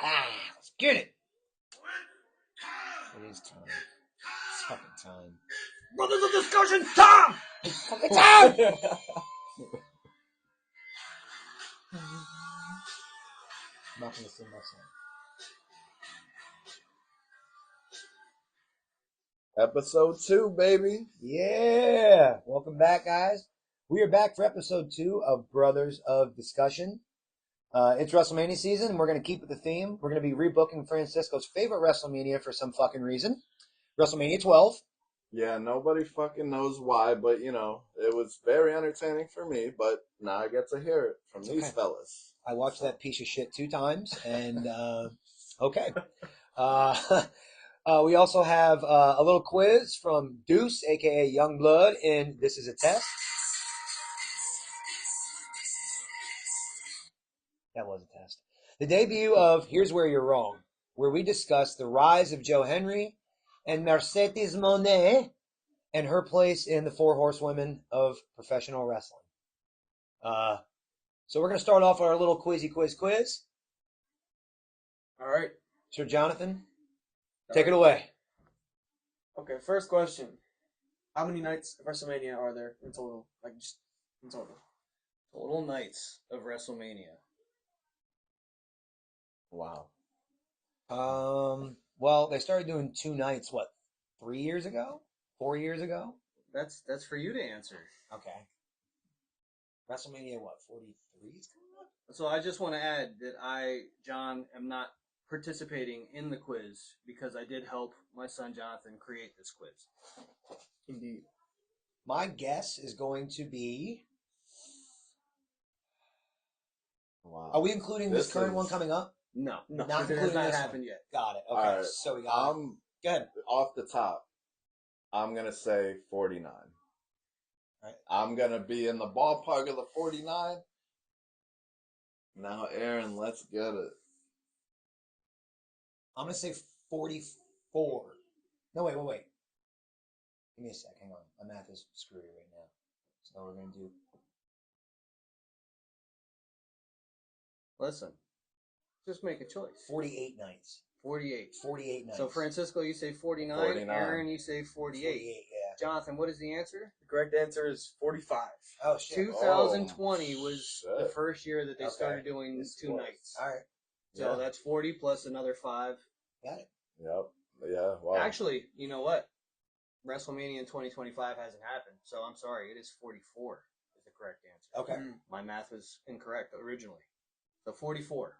Let's get it. It is time. It's fucking time. Brothers of discussion, Tom! Fucking time! I'm not going to sing my song. Episode 2, baby. Yeah. Welcome back, guys. We are back for episode 2 of Brothers of Discussion. It's WrestleMania season, and we're going to keep with the theme. We're going to be rebooking Francisco's favorite WrestleMania for some fucking reason. WrestleMania 12. Yeah, nobody fucking knows why, but, you know, it was very entertaining for me, but now I get to hear it from these fellas. I watched that piece of shit 2 times, and, okay. We also have a little quiz from Deuce, a.k.a. Youngblood, in This Is a Test. That was a test. The debut of Here's Where You're Wrong, where we discuss the rise of Joe Henry and Mercedes Moné and her place in the 4 horsewomen of professional wrestling. So we're going to start off with our little quizzy quiz. All right. Sir Jonathan, take it away. Okay, first question. How many nights of WrestleMania are there in total? Like, just in total. Total nights of WrestleMania. Wow. Well, they started doing 2 nights, 3 years ago? 4 years ago? That's for you to answer. Okay. WrestleMania, 43 is coming up? So I just want to add that I, John, am not participating in the quiz because I did help my son Jonathan create this quiz. Indeed. My guess is going to be... Wow. Are we including this current one coming up? No. Not Because it has including not this happened one. yet. Got it. Okay, Alright. so we got it. Go ahead. Off the top, I'm going to say 49. Right. I'm going to be in the ballpark of the 49. Now, Aaron, let's get it. I'm going to say 44. No, wait. Give me a sec. Hang on. My math is screwy right now. So we're going to do... Listen, just make a choice. 48 nights. 48. 48 nights. So Francisco, you say 49. 49. Aaron, you say 48. 48, yeah. Jonathan, what is the answer? The correct answer is 45. Oh, shit. 2020 was the shit. first year that they Okay. started doing This 2 was. nights. All right. So Yeah. that's 40 plus another 5. Got it. Yep. Yeah, wow. Actually, you know what? WrestleMania in 2025 hasn't happened, so I'm sorry. It is 44 is the correct answer. Okay. My math was incorrect originally. So 44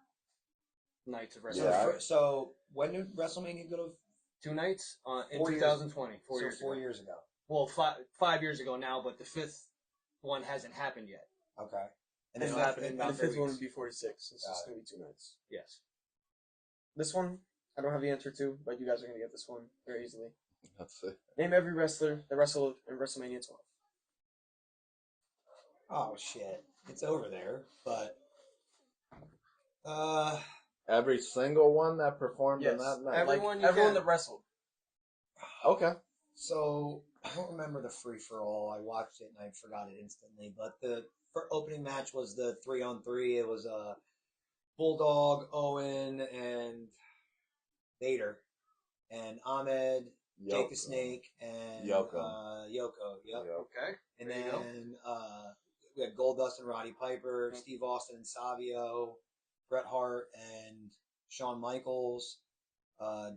nights of So, WrestleMania. Yeah. so when did WrestleMania go to... 2 nights in 4 years. 2020. 4 so years 4 ago. years ago. Well, 5 years ago now, but the 5th one hasn't happened yet. Okay. And And it'll happen in the about 3 fifth one weeks. would be 46. It's Got just it. going to be 2 nights. Yes. This one, I don't have the answer to, but you guys are going to get this one very easily. That's it. Name every wrestler that wrestled in WrestleMania 12. Oh, shit. It's over there, but... Every single one that performed Yes. in that night. Everyone everyone can. that wrestled. Okay. So, I don't remember the free-for-all. I watched it and I forgot it instantly. But the opening match was the 3-on-3. It was Bulldog, Owen, and Vader. And Ahmed, Jake the Yoko. Snake, and Yoko. Yoko. Yep. Yep. Okay. And There you go. then we had Goldust and Roddy Piper, Steve Austin and Savio, Bret Hart and Shawn Michaels,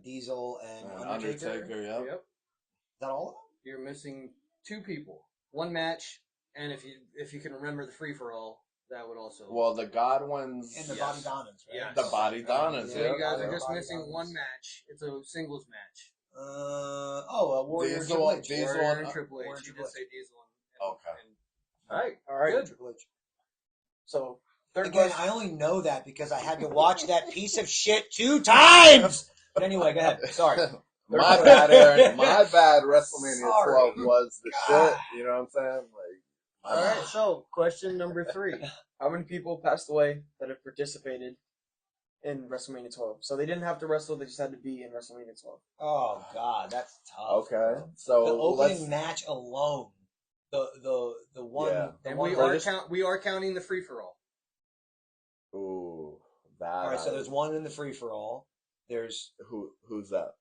Diesel and Undertaker. Yep. Yep. Is that all of them? You're missing 2 people. 1 match, and if you can remember the free for all, that would also. Well, the Godwins. And the Yes. Body Donnas, right? Yes. The Body Donnas, So yeah. you guys are Yeah. just Body missing Donnas. 1 match. It's a singles match. Warrior Diesel- Triple H. Diesel Warrior and- and Triple H. Warrior You Triple did say Diesel. Okay. All right. All right. Good. Triple H. So, third Again, question. I only know that because I had to watch that piece of shit 2 times. But anyway, go ahead. Sorry. My bad, Aaron. My bad. WrestleMania Sorry. 12 was the shit. You know what I'm saying? Like, All right. So question number 3. How many people passed away that have participated in WrestleMania 12? So they didn't have to wrestle; they just had to be in WrestleMania 12. Oh God, that's tough. okay. So The opening let's. match alone, the one, Yeah. the And one we where are just- we are counting the free for all. Ooh. That. All right, so there's one in the free for all. There's Who's that?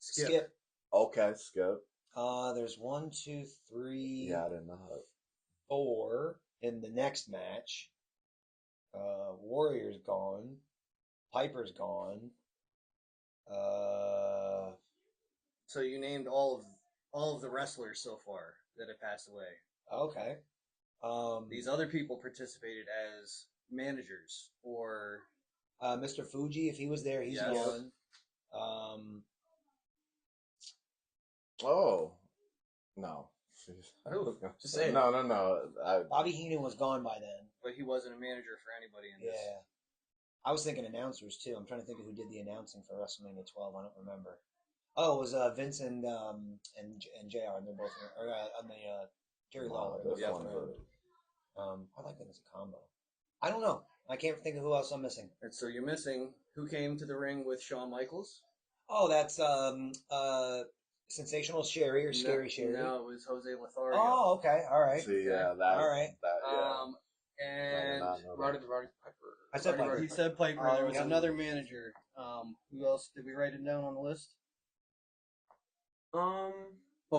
Skip. Okay, Skip. There's 1, 2, 3, Yeah, I didn't know that. 4 in the next match. Warrior's gone. Piper's gone. So you named all of the wrestlers so far that have passed away. Okay. These other people participated as managers or Mr. Fuji, if he was there, he's Yes. gone. Oh, no. Who? Just say it. No. Bobby Heenan was gone by then. but he wasn't a manager for anybody in this. Yeah. I was thinking announcers too. I'm trying to think of who did the announcing for WrestleMania 12. I don't remember. Oh, it was Vince and JR, and they're both on the Jerry Lawler. This Both one in it. I like that as a combo. I don't know. I can't think of who else I'm missing. And so you're missing who came to the ring with Shawn Michaels? Oh, that's Sensational Sherry or Scary Sherry. No, it was Jose Lothario. Oh, okay. All right. See, yeah, that. All right. That, yeah. And Roddy Piper. I said Piper. He said Piper. Oh, There was yeah. another manager. Who else? Did we write it down on the list? Paul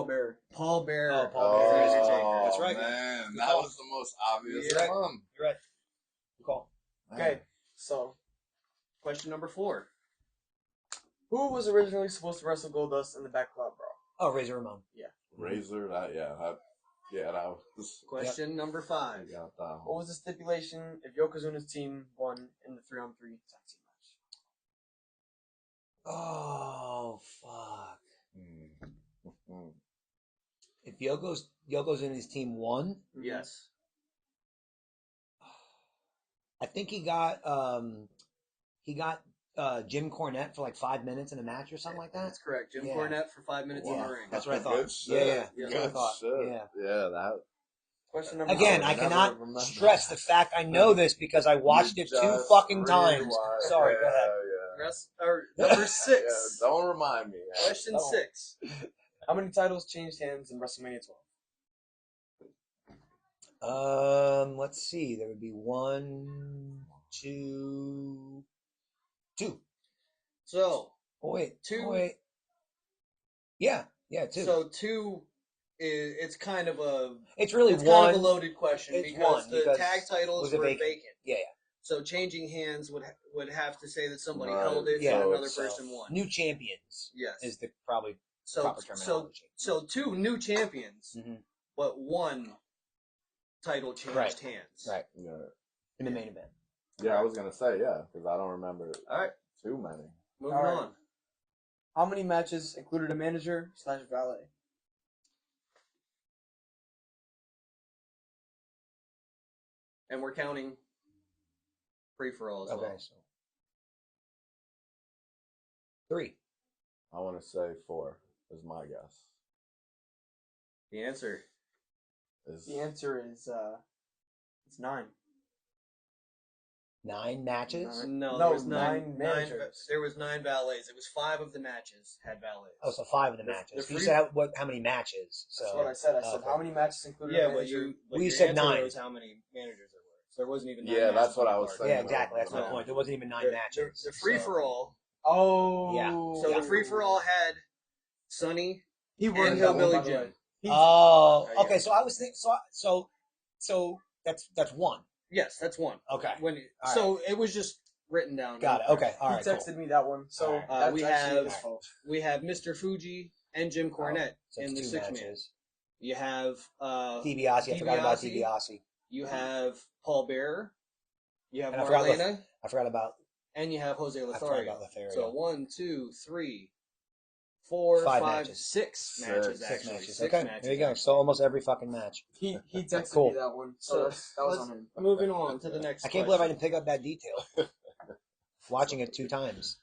Bearer. Paul Bearer. Oh, Paul Bearer is a taker. Oh, That's right. Man, Good that call. was the most obvious You're right. one. You're right. Good call. Okay, so Question number 4. who was originally supposed to wrestle Goldust in the Backlot Brawl? Oh, Razor Ramon. Razor, that was. Question number 5. I got that What one. was the stipulation if Yokozuna's team won in the 3-on-3 tag team match? Oh, fuck. Mm. If Yoko's in his team won, Yes. I think he got Jim Cornette for like 5 minutes in a match or something like that. That's correct. Jim Yeah. Cornette for 5 minutes in Yeah. the ring. That's what I Good thought. shit. Yeah. Yeah. That's what I Good thought. shit. Yeah. Yeah, that. Question number Again, four. I never cannot remember. stress the fact I know this because I watched it 2 Just fucking times. rewind. Sorry, yeah, go ahead. Number 6. Yeah, don't remind me. Question Don't. 6. How many titles changed hands in WrestleMania 12? Let's see. There would be 1, 2, 2. So, Oh wait, 2. Oh, wait. Yeah, 2. So 2 is it's kind of a it's really it's one. kind of a loaded question It's because one, the because tag titles was it were vacant? vacant. Yeah. So changing hands would have to say that somebody Right. held it Yeah, and another so person won. New champions Yes. is the probably So proper terminology. so 2 new champions, Mhm. but 1 title changed Right. hands. Right. Yeah, In the main event. yeah, I was gonna say because I don't remember All right. too many. Moving All right. on. How many matches included a manager/valet? And we're counting free for all as Okay, well. so 3. I want to say 4 is my guess. The answer. The answer is it's 9. 9 matches. No, No, there was 9 managers. There was 9 valets. It was 5 of the matches had valets. Oh, so 5 of the The- matches. the You free- said how many matches? So That's what I said. I said okay. how many matches included yeah, a but manager? We your said answer 9. was how many managers there were. So there wasn't even 9 Yeah, matches that's what on I the was card. saying. Yeah, exactly. That's my No. point. There wasn't even 9 The- matches. The free for all. Oh, Yeah. So Yeah. the free for all had Sonny He and won Hillbilly by the way. Jim. He's- Oh, Yeah. okay. So I was thinking. So that's 1. Yes, that's 1. Okay. So it was just written down. Got it. Okay. All He right. texted Cool. me that one. So All right. that's We actually have- his fault. We have Mr. Fuji and Jim Cornette So in it's the 2 6 man. matches. You have DiBiase. I forgot about DiBiase. DiBiase. You have Paul Bearer. You have And I forgot Marlena, I forgot about. and you have Jose I forgot Lothario. about Lothario. So 1, 2, 3, 4, 5 5, matches. 6 Six. matches. 6 Actually, matches. 6 Okay. matches, There you go. actually. So almost every fucking match. He texted Cool. me that one. So So that was let's- on him. Moving on to the next. I can't believe I question. didn't pick up that detail. Watching it 2 times.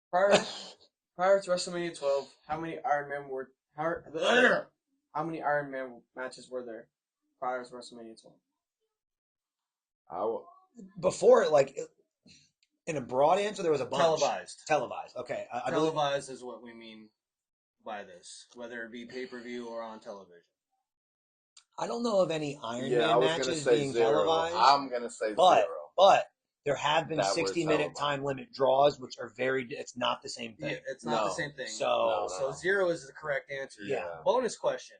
Prior to WrestleMania 12, how many Iron Man matches were there prior to WrestleMania 12? Before, in a broad answer, there was a bunch. Televised. Okay. I believe. Televised is what we mean by this, whether it be pay-per-view or on television. I don't know of any Iron Yeah, I Man was gonna matches say being 0. televised. I'm gonna say But 0. there have been That were 60-minute televised. time limit draws, which are it's not the same thing. Yeah, it's not the No. same thing. So, So 0 is the correct answer. Yeah. Bonus question: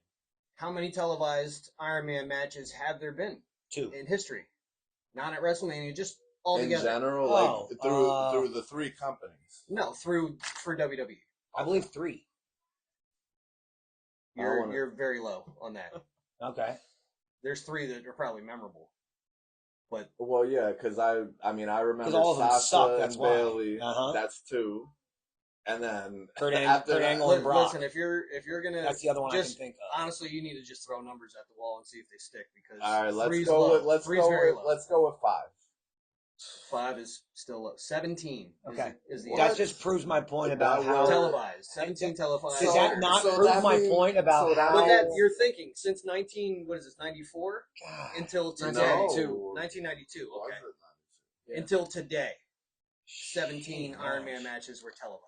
how many televised Iron Man matches have there been 2. in history? Not at WrestleMania, just In altogether. general, Oh, like through the 3 companies. No, for WWE. I believe 3. You're very low on that. Okay. There's 3 that are probably memorable. But Well, yeah, because I mean, I remember all of them Sasha suck, that's and why. Bailey. Uh-huh. That's 2, and then Kurt after that, Angle and Brock. listen, if you're gonna, That's the other one just, I can think of. honestly, you need to just throw numbers at the wall and see if they stick, because all right, let's three's go low. with let's Three's go very with low. let's go with 5. 5 is still low. 17 Okay. is the What? That answer. just proves my point That about how. were- Televised. 17 televised. Does that not So prove that my means- point about so that- how? But that you're thinking since 94 God, until today. 1992. 1992. Was Okay. it? Yeah. Until today, 17 Shit, Iron Man gosh. matches were televised.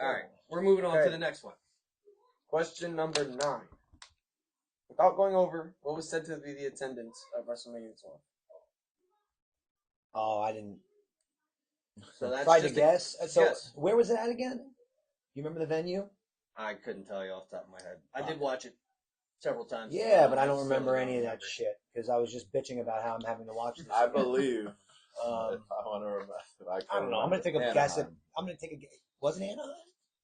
All right, we're moving on to Okay. the next one. Question number 9. Without going over, what was said to be the attendance of WrestleMania 12? Oh, I didn't. So that's Tried to just guess. So guess. where was it at again? You remember the venue? I couldn't tell you off the top of my head. I did watch it several times. Yeah, but I don't still remember any of that remember. shit because I was just bitching about how I'm having to watch this. I again. believe. If Um, I want to remember, I don't know. I'm gonna take a guess. Anaheim, I'm gonna take a guess. Wasn't Anaheim,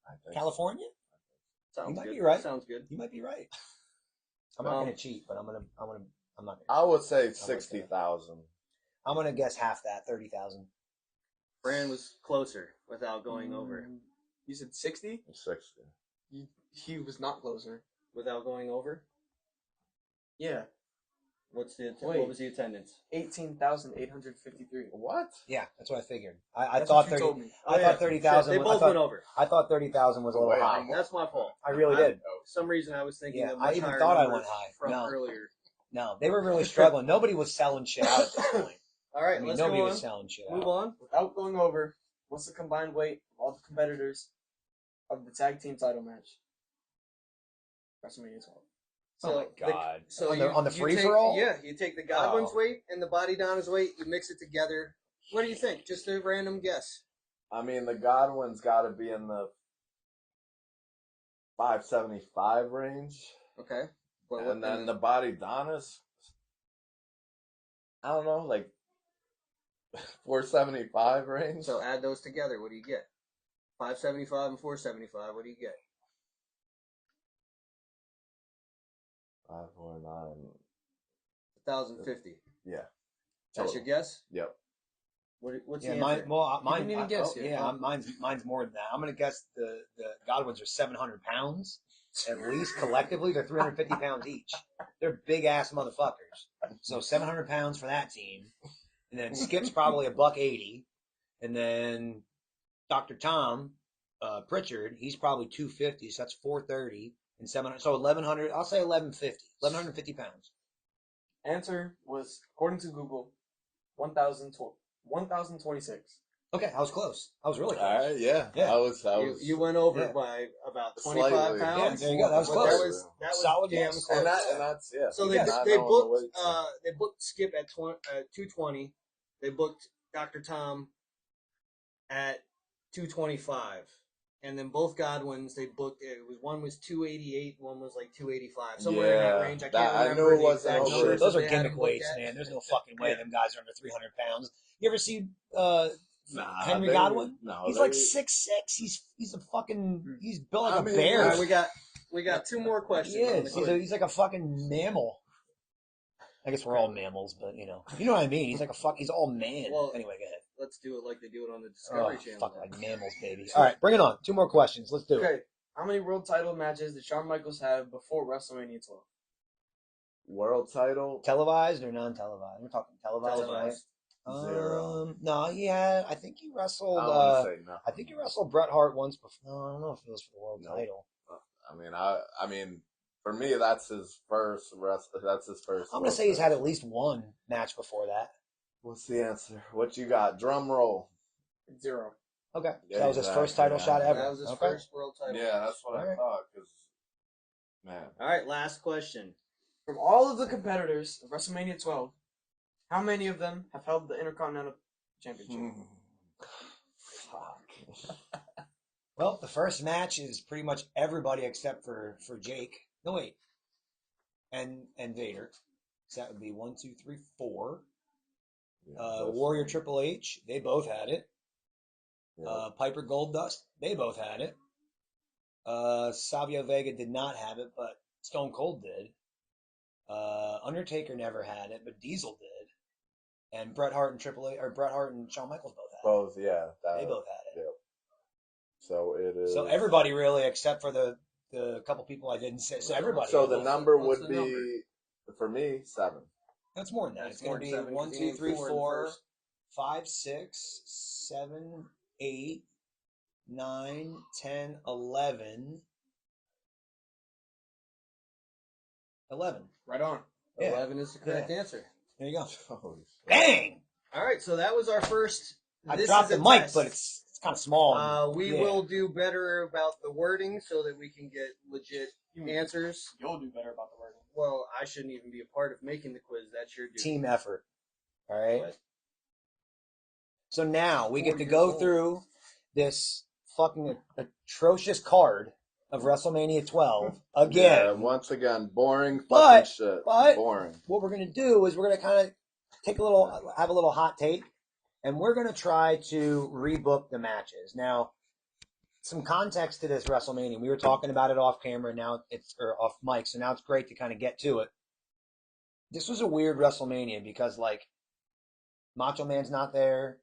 I think. California? Sounds You might good. be right. Sounds good. You might be right. I'm not gonna cheat, but I'm not. Gonna I would say gonna- 60,000. I'm gonna guess half that, 30,000. Brand was closer without going over. You said 60? 60. He was not closer. Without going over? Yeah. Wait. Wait. What was the attendance? 18,853. What? Yeah, that's what I figured. I That's thought what you 30. told me. I thought 30,000. They both went over. I thought 30,000 was a little Way high. off. That's my fault. I really did. For some reason, I was thinking Yeah, of I much even higher thought I numbers went high. from No. earlier. No, they were really struggling. Nobody was selling shit out at this point. All right, I mean, let's nobody go was on. selling shit Move out. on. Without going over, what's the combined weight of all the competitors of the tag team title match? WrestleMania 12. Oh my God! So on the you free take- for all? Yeah, you take the Godwin's Oh. weight and the Body Donna's weight, you mix it together. What do you think? Just a random guess. I mean, the Godwin's got to be in the 575 range. Okay. And then the Body Donna's, I don't know, like 475 range. So add those together. What do you get? 575 and 475. What do you get? 549. 1,050. Yeah. That's Total. your guess? Yep. What's Yeah, the mine. answer? Well, mine. didn't even guess yet. Yeah, mine's more than that. I'm gonna guess the Godwins are 700 pounds at least collectively. They're 350 pounds each. They're big ass motherfuckers. So 700 pounds for that team, and then Skip's probably $180, and then Dr. Tom Pritchard, he's probably 250, so that's 430 and 700. So 1100. I'll say 1150. 1150 pounds. Answer was, according to Google, 1,026. Okay, I was close. I was really close. All right, yeah. Yeah. I was You went over Yeah. by about Slightly. 25 Yeah, pounds. there you go. That was But close. That was Solid damn guess. close. and that's, yeah. So Yes. they booked Skip at 220. They booked Dr. Tom at 225, and then both Godwins they booked. One was 288, one was like 285, somewhere in that Yeah, range. I that- can't I remember knew it the wasn't exact over. numbers Those that are they had gimmick them booked weights, at. man. There's no fucking way Yeah. them guys are under 300 pounds. You ever see Henry they- Godwin? No, He's they- like 6'6". He's a fucking he's built like I a mean, bear. All right, we got 2 more questions. He on the is. quiz. He's like a fucking mammal. I guess we're all mammals, but you know what I mean. He's like he's all man. Well, anyway, go ahead. Let's do it like they do it on the Oh, Discovery Channel. fuck then. like mammals, baby. All right, bring it on. 2 more questions. Let's do it. Okay, how many world title matches did Shawn Michaels have before WrestleMania 12? World title. Televised or non-televised? We're talking televised, Televised. right? 0. No, yeah, I think he wrestled. I don't want to say no. I think he wrestled Bret Hart once before. No, I don't know if it was for the world Nope. title. I mean, for me, that's his first. That's his first. I'm gonna say he's had at least one match before that. What's the answer? What you got? Drum roll. 0. Okay, Yeah, that was his first exactly, title yeah. shot ever. That was his Okay. first world title. Yeah, that's what I Alright. thought. Cause, man, All right, last question. From all of the competitors of WrestleMania 12, how many of them have held the championship. Fuck. Well, the first match is pretty much everybody except for Jake. No, wait. And Vader. So that would be 1, 2, 3, 4. Yeah, Warrior Triple H, they both had it. yeah. Piper Goldust, they both had it. Savio Vega did not have it, but Stone Cold did. Undertaker never had it, but Diesel did. And Bret Hart and Bret Hart and Shawn Michaels both had it. Both, yeah. They both had it. Yep. So it is. So everybody really, except for the couple people I didn't say. So everybody. So had the it. number What's would the number? be, for me, 7. That's more than that. That's It's going to more be than 7, 1, 'cause 2, you named 3, 4 in the 4, first. 5, 6, 7, 8, 9, 10, 11. 11. Right on. Yeah. 11 is the correct answer. There you go. Holy shit. Bang! All right, so that was our first. I this dropped is the a mic, test. but it's kind of small. We Yeah. will do better about the wording so that we can get legit answers. You'll do better about the wording. Well, I shouldn't even be a part of making the quiz. That's your duty. Team effort. All right. But So now we get 4 to years go old. through this fucking atrocious card of WrestleMania 12 again. Yeah, once again, boring fucking But- shit. but- boring. What we're gonna do is we're gonna kind of have a little hot take, and we're gonna try to rebook the matches. Now, some context to this WrestleMania. We were talking about it off camera. Now or off mic, so now it's great to kind of get to it. This was a weird WrestleMania because like Macho Man's not there.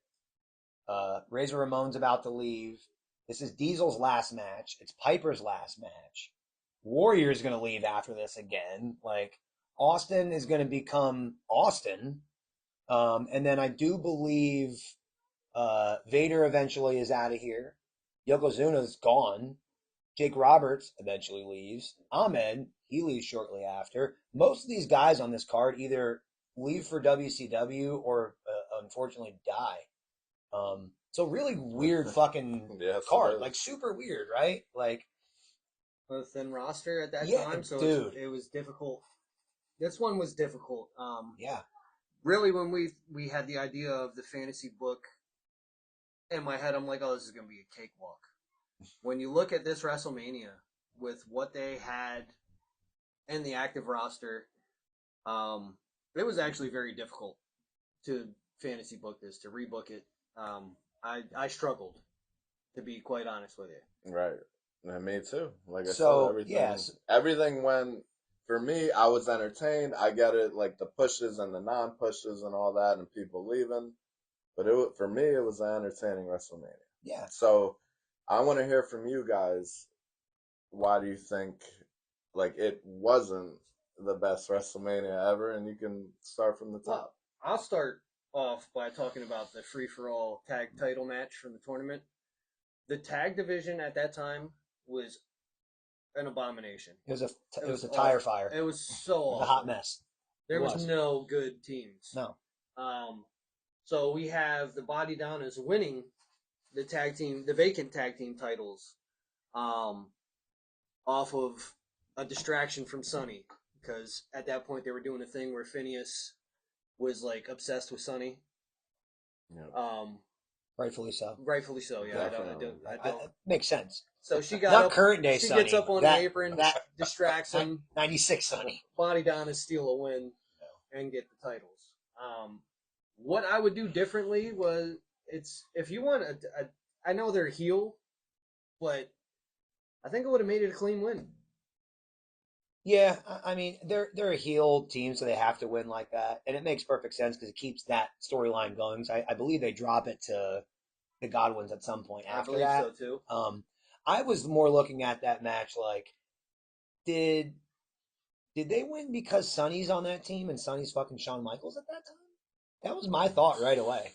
Razor Ramon's about to leave. This is Diesel's last match. It's Piper's last match. Warrior's going to leave after this again. Like, Austin is going to become Austin. And then I do believe Vader eventually is out of here. Yokozuna's gone. Jake Roberts eventually leaves. Ahmed, he leaves shortly after. Most of these guys on this card either leave for WCW or unfortunately die. So really weird fucking Yes, it card. is. Like super weird, right? Like a thin roster at that Yeah, time, so dude. it was difficult. This one was difficult. yeah. Really, when we had the idea of the fantasy book in my head, I'm like, oh, this is gonna be a cakewalk. When you look at this WrestleMania with what they had in the active roster, it was actually very difficult to fantasy book this, to rebook it. I struggled, to be quite honest with you. Right. And me too. Like I So, said, everything, yes. everything went, for me, I was entertained. I get it, like the pushes and the non-pushes and all that and people leaving. But for me, it was an entertaining WrestleMania. Yeah. So I want to hear from you guys. Why do you think, like, it wasn't the best WrestleMania ever? And you can start from the top. I'll start off by talking about the free-for-all tag title match from the tournament. The tag division at that time was an abomination. It was a awful. tire fire. It was so It was awful. a hot mess. There It was was. no good teams. No. So we have the Body Down as winning the vacant tag team titles, off of a distraction from Sonny, because at that point they were doing a thing where Phineas was like obsessed with Sonny. Yeah. Rightfully so. Rightfully so. Yeah, Definitely. I don't. Makes sense. So she got Not up. current day She Sonny. gets up on That- the apron, that- distracts him. 96 Sonny. Body down and steal a win and get the titles. What I would do differently was if you want I know they're heel, but I think I would have made it a clean win. Yeah, I mean they're a heel team, so they have to win like that, and it makes perfect sense because it keeps that storyline going. So I believe they drop it to the Godwins at some point I after believe that. so too. I was more looking at that match like, did they win because Sonny's on that team and Sonny's fucking Shawn Michaels at that time? That was my thought right away.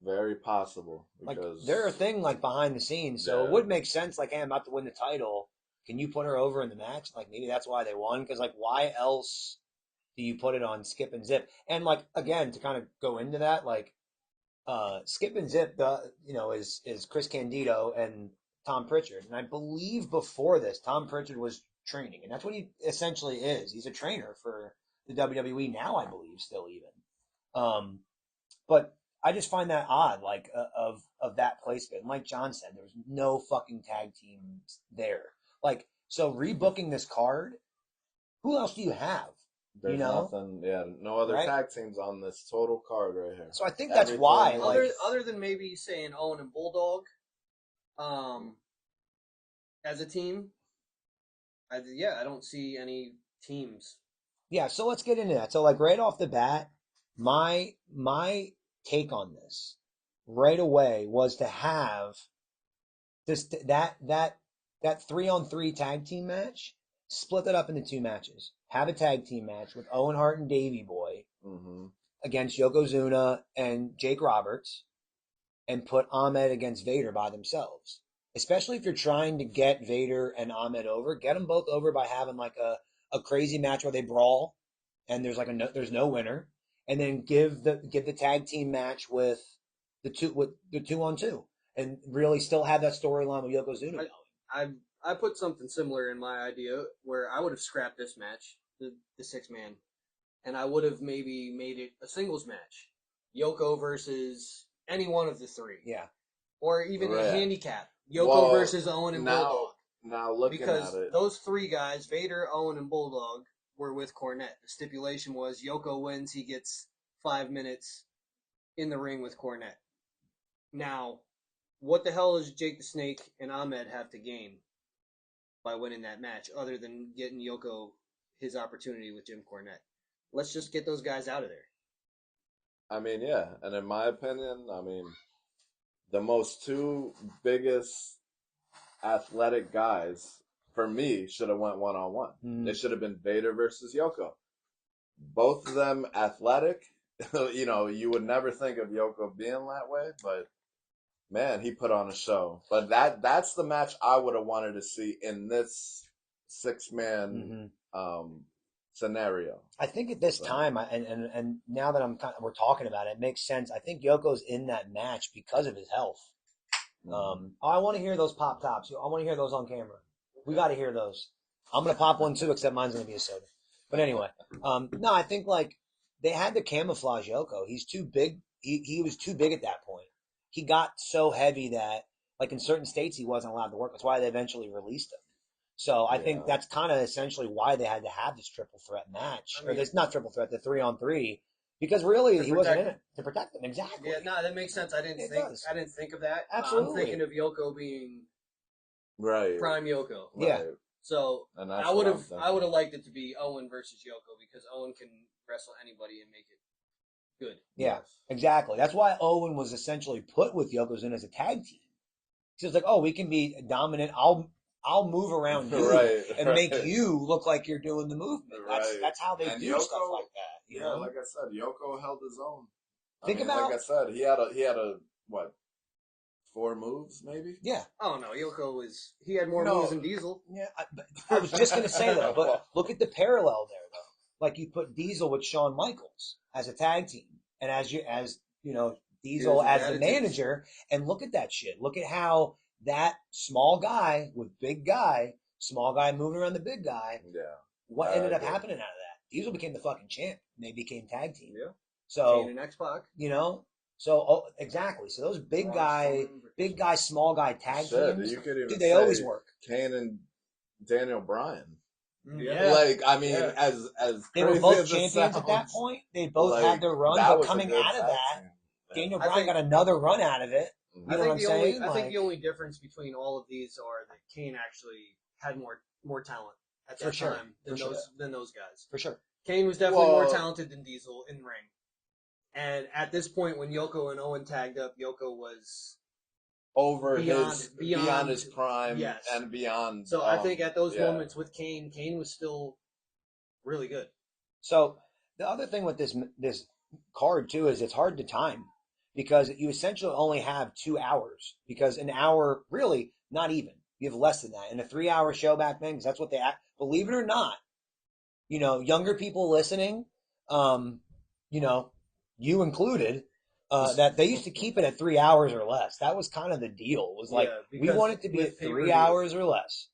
Very possible. Like Because they're a thing like behind the scenes, so it Yeah. would make sense. Like, hey, I'm about to win the title. Can you put her over in the match? Like maybe that's why they won. Because like, why else do you put it on Skip and Zip? And like again, to kind of go into that, like Skip and Zip, is Chris Candido and Tom Pritchard. And I believe before this, Tom Pritchard was training, and that's what he essentially is. He's a trainer for the WWE now, I believe, still even. But I just find that odd, like of that placement. Like John said, there was no fucking tag teams there. Like, so rebooking this card, who else do you have? There's know, nothing. Yeah, no other right? tag teams on this total card right here. So I think that's why, Everything like, Other than maybe saying Owen and Bulldog, as a team, I don't see any teams. yeah. So let's get into that. So like right off the bat, my take on this right away was to have this that 3-on-3 tag team match, split that up into two matches. Have a tag team match with Owen Hart and Davey Boy hmm against Yokozuna and Jake Roberts, and put Ahmed against Vader by themselves. Especially if you're trying to get Vader and Ahmed over, get them both over by having like a crazy match where they brawl and there's like there's no winner, and then give the tag team match with the 2-on-2, and really still have that storyline with Yokozuna going. I put something similar in my idea where I would have scrapped this match, the 6-man, and I would have maybe made it a singles match, Yoko versus any one of the three. Yeah. Or even Right. a handicap, Yoko versus Owen and Bulldog. Now looking Because at it, those three guys, Vader, Owen, and Bulldog, were with Cornette. The stipulation was Yoko wins, he gets 5 minutes in the ring with Cornette. Now, what the hell does Jake the Snake and Ahmed have to gain by winning that match, other than getting Yoko his opportunity with Jim Cornette? Let's just get those guys out of there. I mean, yeah, and in my opinion, I mean, the most two biggest athletic guys for me should have went 1-on-1. It should have been Vader versus Yoko. Both of them athletic. You know, you would never think of Yoko being that way, but man, he put on a show. But that's the match I would have wanted to see in this 6-man scenario. I think at this time, and now that we're talking about it, it makes sense. I think Yoko's in that match because of his health. I want to hear those pop tops. I want to hear those on camera. We got to hear those. I'm gonna pop one too, except mine's gonna be a soda. But anyway, no, I think like they had to camouflage Yoko. He's too big. He was too big at that point. He got so heavy that like in certain states he wasn't allowed to work. That's why they eventually released him. So I think that's kind of essentially why they had to have this triple threat match. Or this not triple threat, the 3-on-3, because really he wasn't in it to protect them. Exactly. Yeah, no, that makes sense. I didn't think of that. Absolutely. I'm thinking of Yoko being Right. prime Yoko. Yeah. Right. So And I would have liked it to be Owen versus Yoko, because Owen can wrestle anybody and make it good. Yeah, exactly. That's why Owen was essentially put with Yokozuna as a tag team. He was like, "Oh, we can be dominant. I'll move around you and make you look like you're doing the movement." That's how they do Yoko, stuff like that. You know? Like I said, Yoko held his own. Think about, like I said, he had a what, 4 moves maybe? Yeah. Oh no, he had more moves than Diesel. Yeah, I was just gonna say that, but look at the parallel there, though. Like you put Diesel with Shawn Michaels as a tag team, and as you know, Diesel as the manager, and look at that shit. Look at how that small guy with small guy moving around the big guy. Yeah. What ended up happening out of that? Diesel became the fucking champ, and they became tag team. Yeah. So Kane and X-Pac. you know, so exactly. So those big guy, small guy tag teams, you could even they always work. Kane and Daniel Bryan. Yeah. Like, I mean, as they were both champions at that point. They both had their run, but coming out of that, Daniel Bryan got another run out of it. You know what I'm saying? I think the only difference between all of these are that Kane actually had more talent at that time than those guys. For sure. Kane was definitely more talented than Diesel in ring. And at this point, when Yoko and Owen tagged up, Yoko was beyond his prime, yes. and beyond. So I think at those moments with Kane was still really good. So the other thing with this card too is it's hard to time, because you essentially only have 2 hours, because an hour, really not even, you have less than that in a 3-hour show back then, because that's what they believe it or not, you know, younger people listening, you know, you incled, that they used to keep it at 3 hours or less. That was kind of the deal. It was like, we want it to be at 3 hours or less.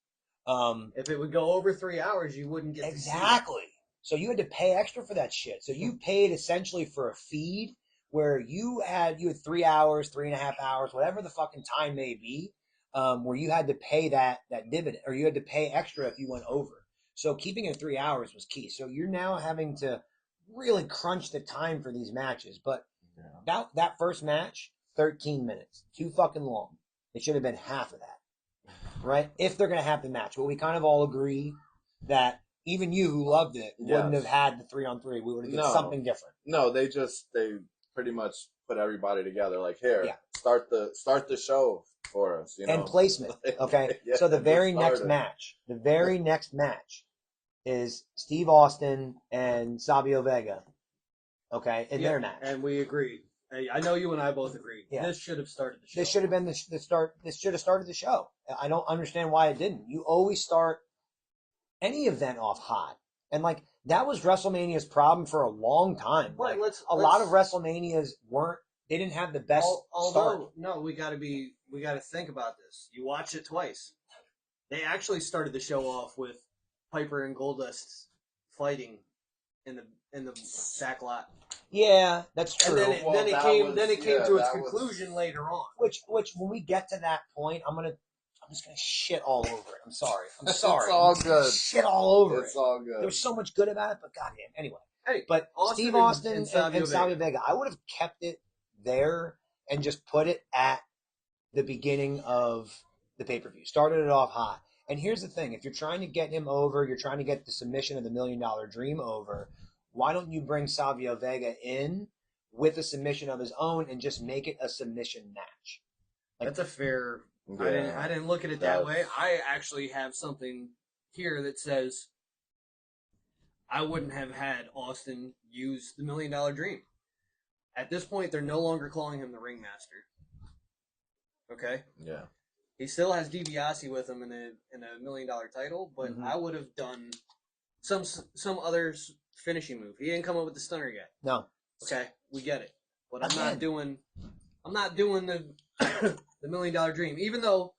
If it would go over 3 hours, you wouldn't get exactly. So you had to pay extra for that shit. So you paid essentially for a feed where you had 3 hours, 3.5 hours, whatever the fucking time may be, where you had to pay that dividend, or you had to pay extra if you went over. So keeping it 3 hours was key. So you're now having to really crunch the time for these matches. But that first match, 13 minutes, too fucking long. It should have been half of that, right? If they're gonna have the match, but we kind of all agree that even you who loved it wouldn't have had the 3-on-3. We would have did something different. No, they pretty much put everybody together. Like, here, start the show for us, you know. And placement, okay. So the very next match is Steve Austin and Savio Vega, okay, in their match. And we agreed. I know you and I both agreed. Yeah. This should have started the show. This should have been the start. This should have started the show. I don't understand why it didn't. You always start any event off hot. And like that was WrestleMania's problem for a long time. Right, like a lot of WrestleManias they didn't have the best start. No, we gotta think about this. You watch it twice. They actually started the show off with Piper and Goldust fighting in the back lot. Yeah, that's true. And then it came to its conclusion later on. Which when we get to that point, I'm just gonna shit all over it. I'm sorry. It's all good. Shit all over it. It's all good. There's so much good about it, but goddamn. Anyway. But Austin Steve Austin and Savio Vega, I would have kept it there and just put it at the beginning of the pay-per-view. Started it off hot. And here's the thing. If you're trying to get him over, you're trying to get the submission of the $1 Million Dream over, why don't you bring Savio Vega in with a submission of his own and just make it a submission match? Like, that's a fair... Yeah. I didn't look at it that way. I actually have something here that says I wouldn't have had Austin use the $1 Million Dream. At this point, they're no longer calling him the Ringmaster. Okay? Yeah. He still has DiBiase with him in a $1 Million title, but I would have done some other finishing move. He didn't come up with the stunner yet. No. Okay, we get it. But I'm not doing the the $1 Million Dream, even though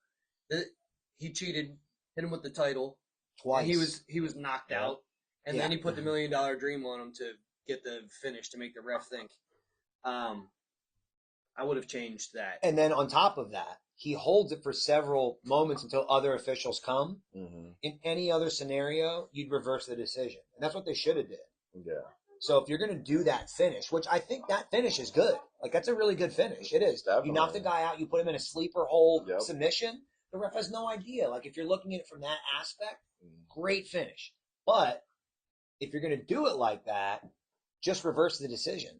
he cheated, hit him with the title twice. He was knocked out, and then he put the $1 Million Dream on him to get the finish to make the ref think. I would have changed that. And then on top of that, he holds it for several moments until other officials come. Mm-hmm. In any other scenario, you'd reverse the decision, and that's what they should have did. Yeah. So if you're going to do that finish, which I think that finish is good. Like, that's a really good finish. It is. Definitely. You knock the guy out, you put him in a sleeper hold submission, the ref has no idea. Like, if you're looking at it from that aspect, great finish. But if you're going to do it like that, just reverse the decision.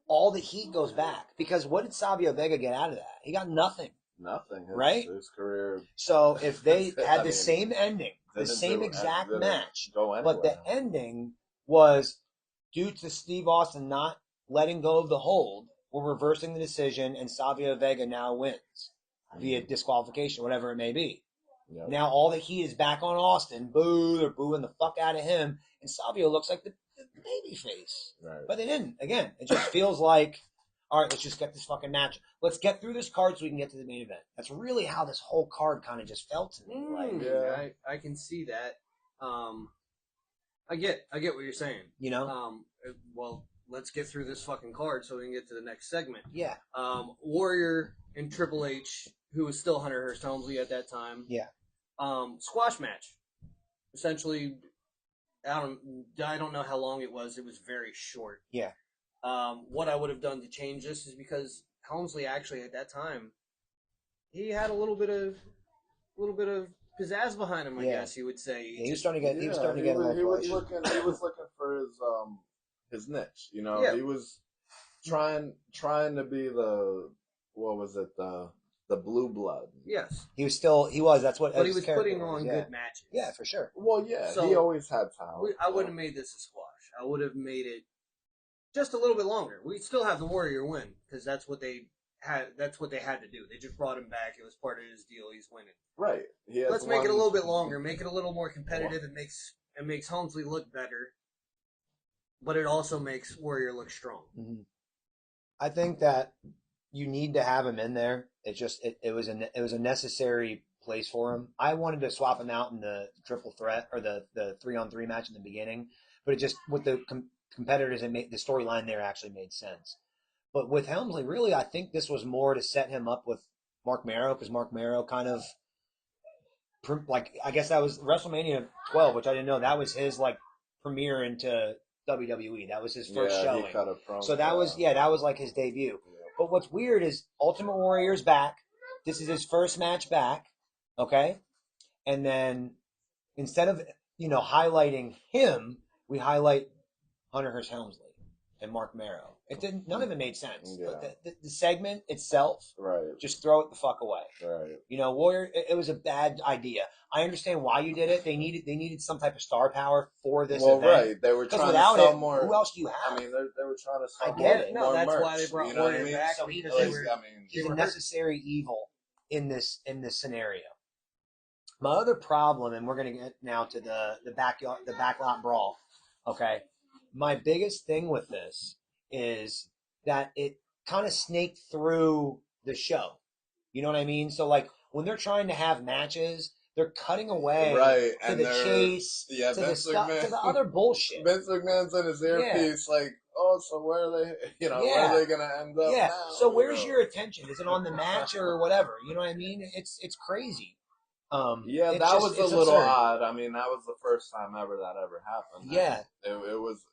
All the heat goes back. Because what did Savio Vega get out of that? He got nothing. Nothing. Right? His career. So if they had the same ending, the same exact match, but the ending was due to Steve Austin not letting go of the hold, we're reversing the decision, and Savio Vega now wins via disqualification, whatever it may be. Yep. Now all the heat is back on Austin. Boo! They're booing the fuck out of him, and Savio looks like the baby face. Right. But they didn't. Again, it just feels like, all right, let's just get this fucking match. Let's get through this card so we can get to the main event. That's really how this whole card kind of just felt to me. Like, I can see that. I get what you're saying. You know? Well, let's get through this fucking card so we can get to the next segment. Yeah. Warrior and Triple H, who was still Hunter Hearst Helmsley at that time. Yeah. Squash match. Essentially, I don't know how long it was. It was very short. Yeah. What I would have done to change this is because Helmsley actually at that time, he had a little bit of pizzazz behind him, I guess you would say. He was starting to get. He was starting to get. He was looking for his niche. You know, he was trying to be the blue blood. Yes, he was still. He was. That's what. But he was putting on good matches. Yeah, for sure. Well, yeah, so he always had talent. I wouldn't have made this a squash. I would have made it just a little bit longer. We still have the Warrior win because that's what they had. That's what they had to do. They just brought him back. It was part of his deal. He's winning. Right. Let's make it a little bit longer. Make it a little more competitive. It makes Helmsley look better, but it also makes Warrior look strong. Mm-hmm. I think that you need to have him in there. It just it was a necessary place for him. I wanted to swap him out in the triple threat or the 3-on-3 match in the beginning, but it just with the competitors, the storyline there actually made sense. But with Helmsley, really, I think this was more to set him up with Mark Marrow, because Mark Marrow kind of, like, I guess that was WrestleMania 12, which I didn't know. That was his, like, premiere into WWE. That was his first showing. He cut a promo. So that was like his debut. Yeah. But what's weird is Ultimate Warrior's back. This is his first match back, okay? And then instead of, highlighting him, we highlight Hunter Hearst Helmsley and Mark Marrow. None of it made sense. Yeah. But the segment itself, right? Just throw it the fuck away. Right. Warrior. It was a bad idea. I understand why you did it. They needed some type of star power for this event. Right. They were trying to sell more. Who else do you have? I mean, they were trying to sell I get it. more. No, that's merch, why they brought you know what I Warrior mean? back. So he's a necessary evil in this scenario. My other problem, and we're going to get now to the backlot brawl. Okay, my biggest thing with this is that it kind of snaked through the show. You know what I mean? So like when they're trying to have matches, they're cutting away to the chase, to the stuff, to the other bullshit. Vince McMahon's in his earpiece, like, oh, so where are they? Where are they going to end up? Yeah. Now? So where's your attention? Is it on the match or whatever? You know what I mean? It's crazy. That was a little odd. I mean, that was the first time ever that ever happened. Yeah. It was,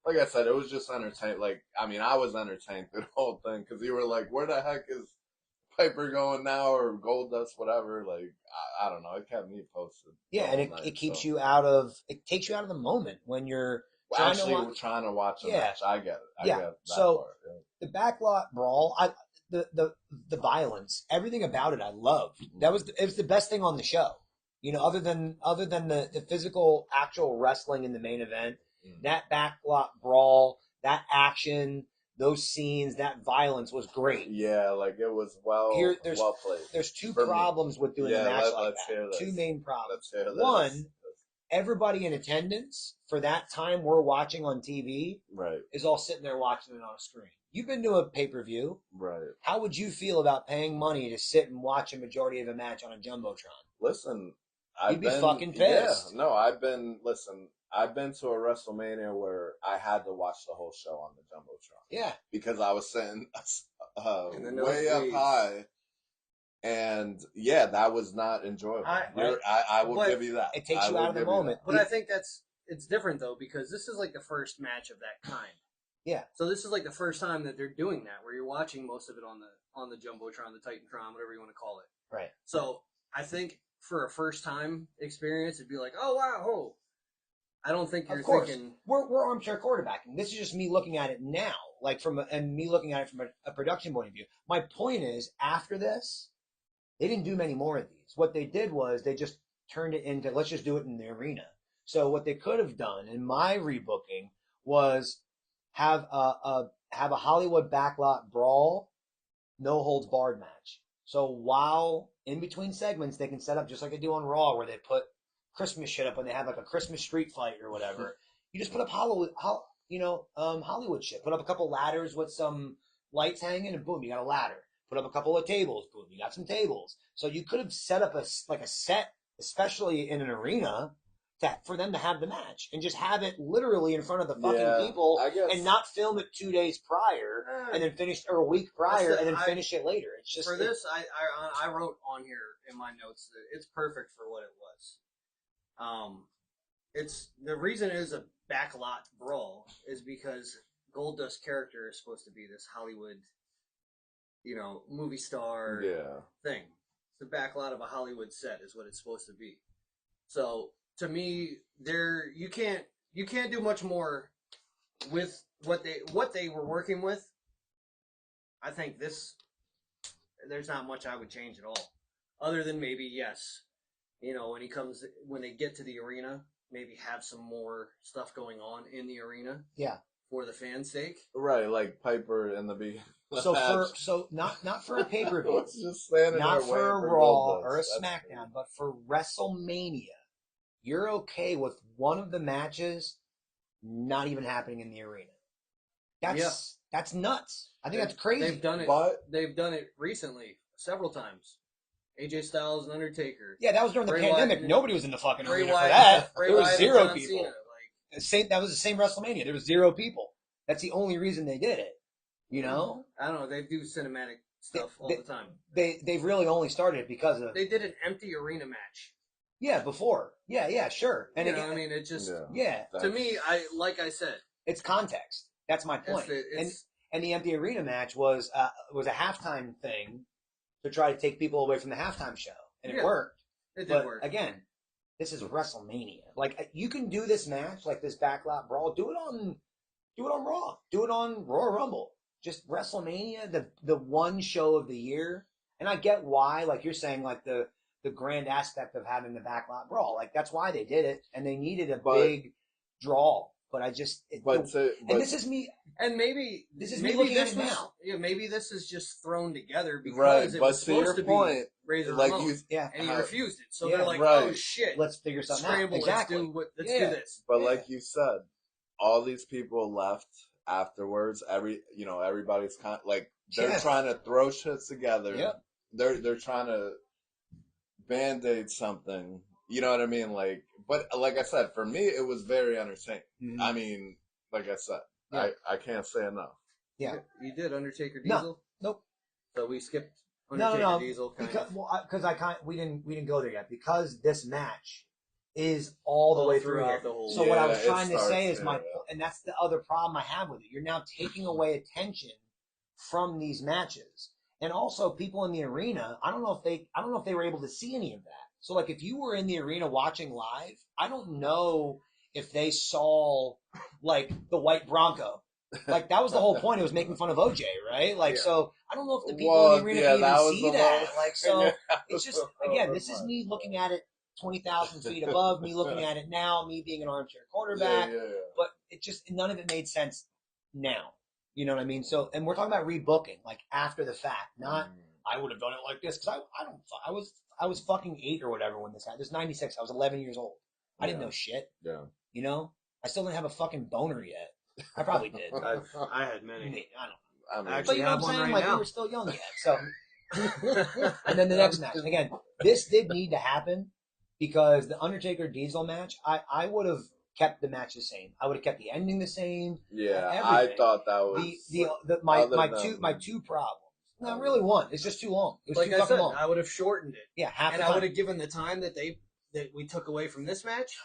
like I said, it was just entertaining. Like, I mean, I was entertained through the whole thing because you were like, where the heck is Piper going now, or Goldust, whatever? Like, I don't know. It kept me posted. Yeah, and it keeps you out of, it takes you out of the moment when you're trying to watch a match. I get it. I get that part. The backlot brawl, the violence, everything about it, I loved. It was the best thing on the show. Other than the physical, actual wrestling in the main event. That backlot brawl, that action, those scenes, that violence was great. Yeah, like it was well played. There's two problems with doing a match like that. Two main problems. One, everybody in attendance for that time we're watching on TV is all sitting there watching it on a screen. You've been to a pay-per-view. Right. How would you feel about paying money to sit and watch a majority of a match on a Jumbotron? Listen, You'd be fucking pissed. Yeah, no, I've been to a WrestleMania where I had to watch the whole show on the Jumbotron. Yeah. Because I was sitting way up high. And yeah, that was not enjoyable. I will give you that. It takes you out of the moment. But I think it's different though, because this is like the first match of that kind. Yeah. So this is like the first time that they're doing that, where you're watching most of it on the Jumbotron, the Titantron, whatever you want to call it. Right. So I think for a first time experience, it'd be like, oh wow, I don't think you're thinking we're armchair quarterbacking. This is just me looking at it now, like me looking at it from a production point of view. My point is, after this, they didn't do many more of these. What they did was they just turned it into, let's just do it in the arena. So what they could have done in my rebooking was have a Hollywood backlot brawl, no holds barred match. So while in between segments, they can set up just like they do on Raw, where they put Christmas shit up when they have like a Christmas street fight or whatever. You just put up Hollywood shit. Put up a couple ladders with some lights hanging, and boom, you got a ladder. Put up a couple of tables, boom, you got some tables. So you could have set up a set, especially in an arena, for them to have the match and just have it literally in front of the fucking people and not film it 2 days prior and then finish, or a week prior and then finish it later. It's just for this. I wrote on here in my notes that it's perfect for what it was. It's the reason it is a backlot brawl is because Goldust's character is supposed to be this Hollywood, movie star thing. The backlot of a Hollywood set is what it's supposed to be. So to me, you can't do much more with what they were working with. I think there's not much I would change at all, other than maybe when they get to the arena, maybe have some more stuff going on in the arena. Yeah. For the fans' sake. Right, like Piper in the beginning. So not for a pay-per-view. Not for a Raw or a SmackDown, but for WrestleMania. You're okay with one of the matches not even happening in the arena. That's nuts. I think that's crazy. They've done it. They've done it recently, several times. AJ Styles and Undertaker. Yeah, that was during the pandemic. Nobody was in the fucking arena for that. There was 0 people. That was the same WrestleMania. There was 0 people. That's the only reason they did it. You know, I don't know. They do cinematic stuff all the time. They've really only started it because of They did an empty arena match. before. Yeah, sure. And You know, again, I mean, it just yeah, to me, I said, it's context. That's my point. it's And the empty arena match was a halftime thing to try to take people away from the halftime show, and it worked. It did But work. again, this is WrestleMania. Like you can do this match, like this backlot brawl. Do it on Raw. Do it on Royal Rumble. Just WrestleMania, the one show of the year. And I get why, like you're saying, like the grand aspect of having the backlot brawl. Like that's why they did it, and they needed a big draw. But I just, and this is me, and maybe me looking at it now. Yeah, maybe this is just thrown together because right, it but was supposed to be Razor like Ramon, and he refused it. So they're like, "Oh shit, let's figure something out." Exactly. Let's do this. But like you said, all these people left afterwards. Everybody's kind of, like they're trying to throw shit together. Yep. They're trying to band-aid something. You know what I mean? Like, but like I said, for me, it was very entertaining. Mm-hmm. I mean, like I said, I can't say enough. Yeah, you did Undertaker Diesel. Nope. So we skipped Undertaker Diesel. Because we didn't go there yet because this match is all the way through here. So what I was trying to say is and that's the other problem I have with it. You're now taking away attention from these matches, and also people in the arena. I don't know if they were able to see any of that. So, like, if you were in the arena watching live, I don't know if they saw, like, the white Bronco. Like, that was the whole point. It was making fun of OJ, right? Like, so I don't know if the people in the arena can even see that. Like, so it's just, again, this is me looking at it 20,000 feet above, me looking at it now, me being an armchair quarterback. But it just, none of it made sense now. You know what I mean? So, and we're talking about rebooking, like, after the fact, not, I would have done it like this, because I was fucking 8 or whatever when this happened. This is 96. I was 11 years old. I didn't know shit. Yeah. You know? I still didn't have a fucking boner yet. I probably did. I had many. I don't know. But you know what I'm saying? Like, we were still young yet. So, and then the next match. And again, this did need to happen because the Undertaker Diesel match, I would have kept the match the same. I would have kept the ending the same. Yeah, everything. I thought that was my two problems. Not really one. It's just too long. It was like too I said, long. I would have shortened it. Yeah, half and the time. I would have given the time that we took away from this match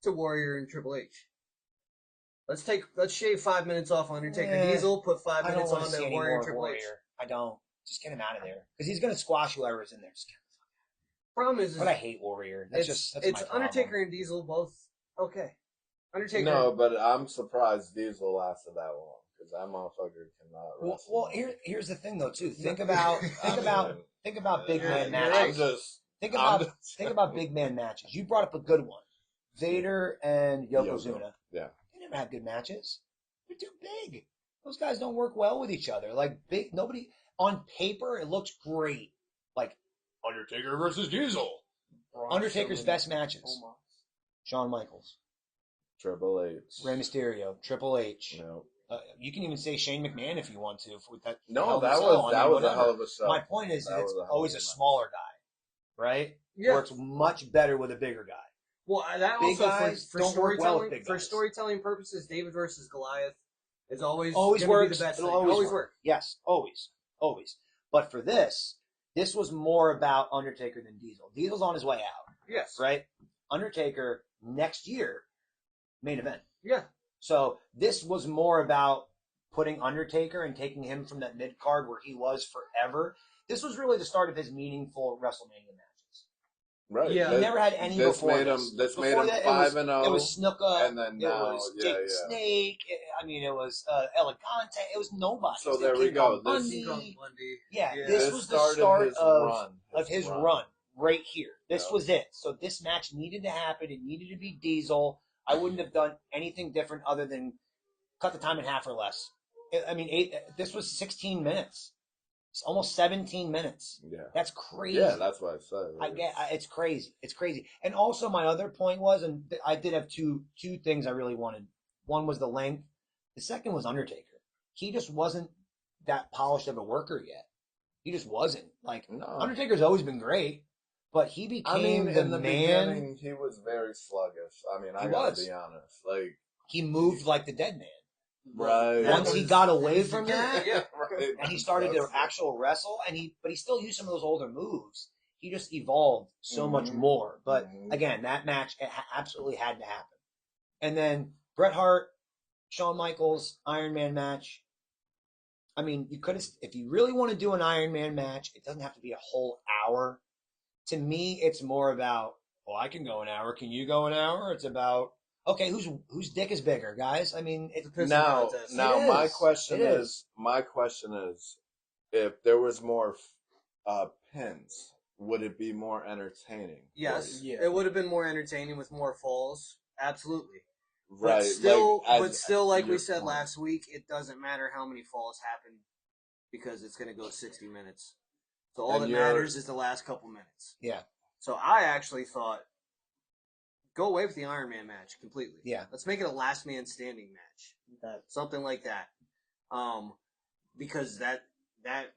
to Warrior and Triple H. Let's shave 5 minutes off Undertaker Diesel, put 5 minutes on to Warrior and Triple H. I don't. Just get him out of there because he's gonna squash whoever's in there. Problem is, but I hate Warrior. That's my Undertaker and Diesel both okay. Undertaker. No, but I'm surprised Diesel lasted that long. Because that motherfucker cannot wrestle. Well, here's the thing though too. Think about big man matches. Think about big man matches. You brought up a good one. Vader and Yokozuna. Yeah. They never had good matches. They're too big. Those guys don't work well with each other. Like nobody on paper it looks great. Like Undertaker versus Diesel. Undertaker's best matches. Shawn Michaels. Triple H. Rey Mysterio. Triple H. No. You can even say Shane McMahon if you want to. With that was a hell of a show. My point is, it's always a smaller guy, right? Yeah. Works much better with a bigger guy. Well, that big also guys for don't work well with storytelling big guys. storytelling purposes, David versus Goliath is always works. Be the best It'll thing. always work. Yes, always. But for this was more about Undertaker than Diesel. Diesel's on his way out. Yes. Right. Undertaker next year, main event. Yeah. So this was more about putting Undertaker and taking him from that mid card where he was forever. This was really the start of his meaningful WrestleMania matches. Right. Yeah. He never had any before this made him 5-0. It was Snuka. And then it was Jake the Snake. It was Elegante. It was nobody. So there we go. Bundy. This was the start of his run right here. This was it. So this match needed to happen. It needed to be Diesel. I wouldn't have done anything different other than cut the time in half or less. This was 16 minutes. It's almost 17 minutes. Yeah. That's crazy. Yeah, that's what I said. It's crazy. It's crazy. And also my other point was, and I did have two things I really wanted. One was the length. The second was Undertaker. He just wasn't that polished of a worker yet. He just wasn't. Undertaker's always been great. But he became in the man. Beginning, he was very sluggish. I gotta be honest. He moved like the dead man. Right. Once he got away from that, yeah. Right. and he started to actual wrestle, but he still used some of those older moves. He just evolved so much more. But again, that match absolutely had to happen. And then Bret Hart, Shawn Michaels, Iron Man match. I mean, you could have, if you really want to do an Iron Man match, it doesn't have to be a whole hour. To me, it's more about, well, I can go an hour. Can you go an hour? It's about, okay, whose dick is bigger, guys? I mean, it's Now, my question It is, if there was more pins, would it be more entertaining? Yes, Yeah. it would have been more entertaining with more falls. Absolutely. Right. But still, like we your said point. last week, it doesn't matter how many falls happen because it's going to go 60 minutes. So all that matters is the last couple minutes. Yeah. So I actually thought, go away with the Iron Man match completely. Yeah. Let's make it a last man standing match. Something like that. Because that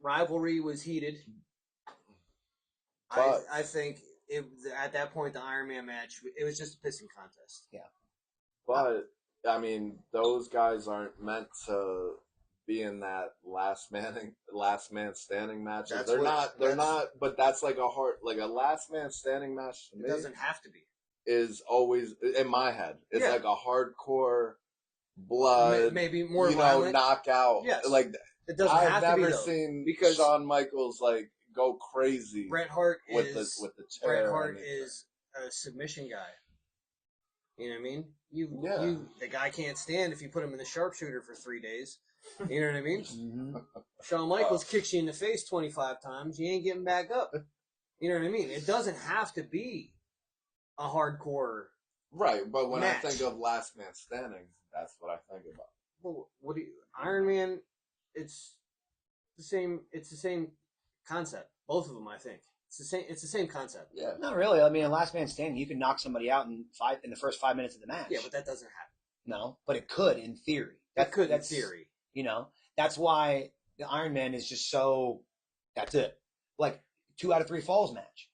rivalry was heated. I think at that point, the Iron Man match, it was just a pissing contest. Yeah. But I mean, those guys aren't meant to be in that last man standing matches. They're not. But that's like a last man standing match. To It me doesn't have to be. is always in my head. It's like a hardcore blood, maybe more violent knockout. Yes. Like it doesn't I've have to be never though, seen because Shawn Michaels like go crazy. Bret Hart with is the chair. Bret Hart is a submission guy. You know what I mean? The guy can't stand if you put him in the sharpshooter for 3 days. You know what I mean? Mm-hmm. Shawn Michaels kicks you in the face 25 times. You ain't getting back up. You know what I mean? It doesn't have to be a hardcore. Right, but when match. I think of last man standing, that's what I think about. Well, Iron Man? It's the same. It's the same concept. Both of them, I think. It's the same concept. Yeah. Not really. I mean, a last man standing, you can knock somebody out in the first 5 minutes of the match. Yeah, but that doesn't happen. No, but it could in theory. That could in theory. You know, that's why the Iron Man is just so. That's it. Like 2 out of 3 falls match.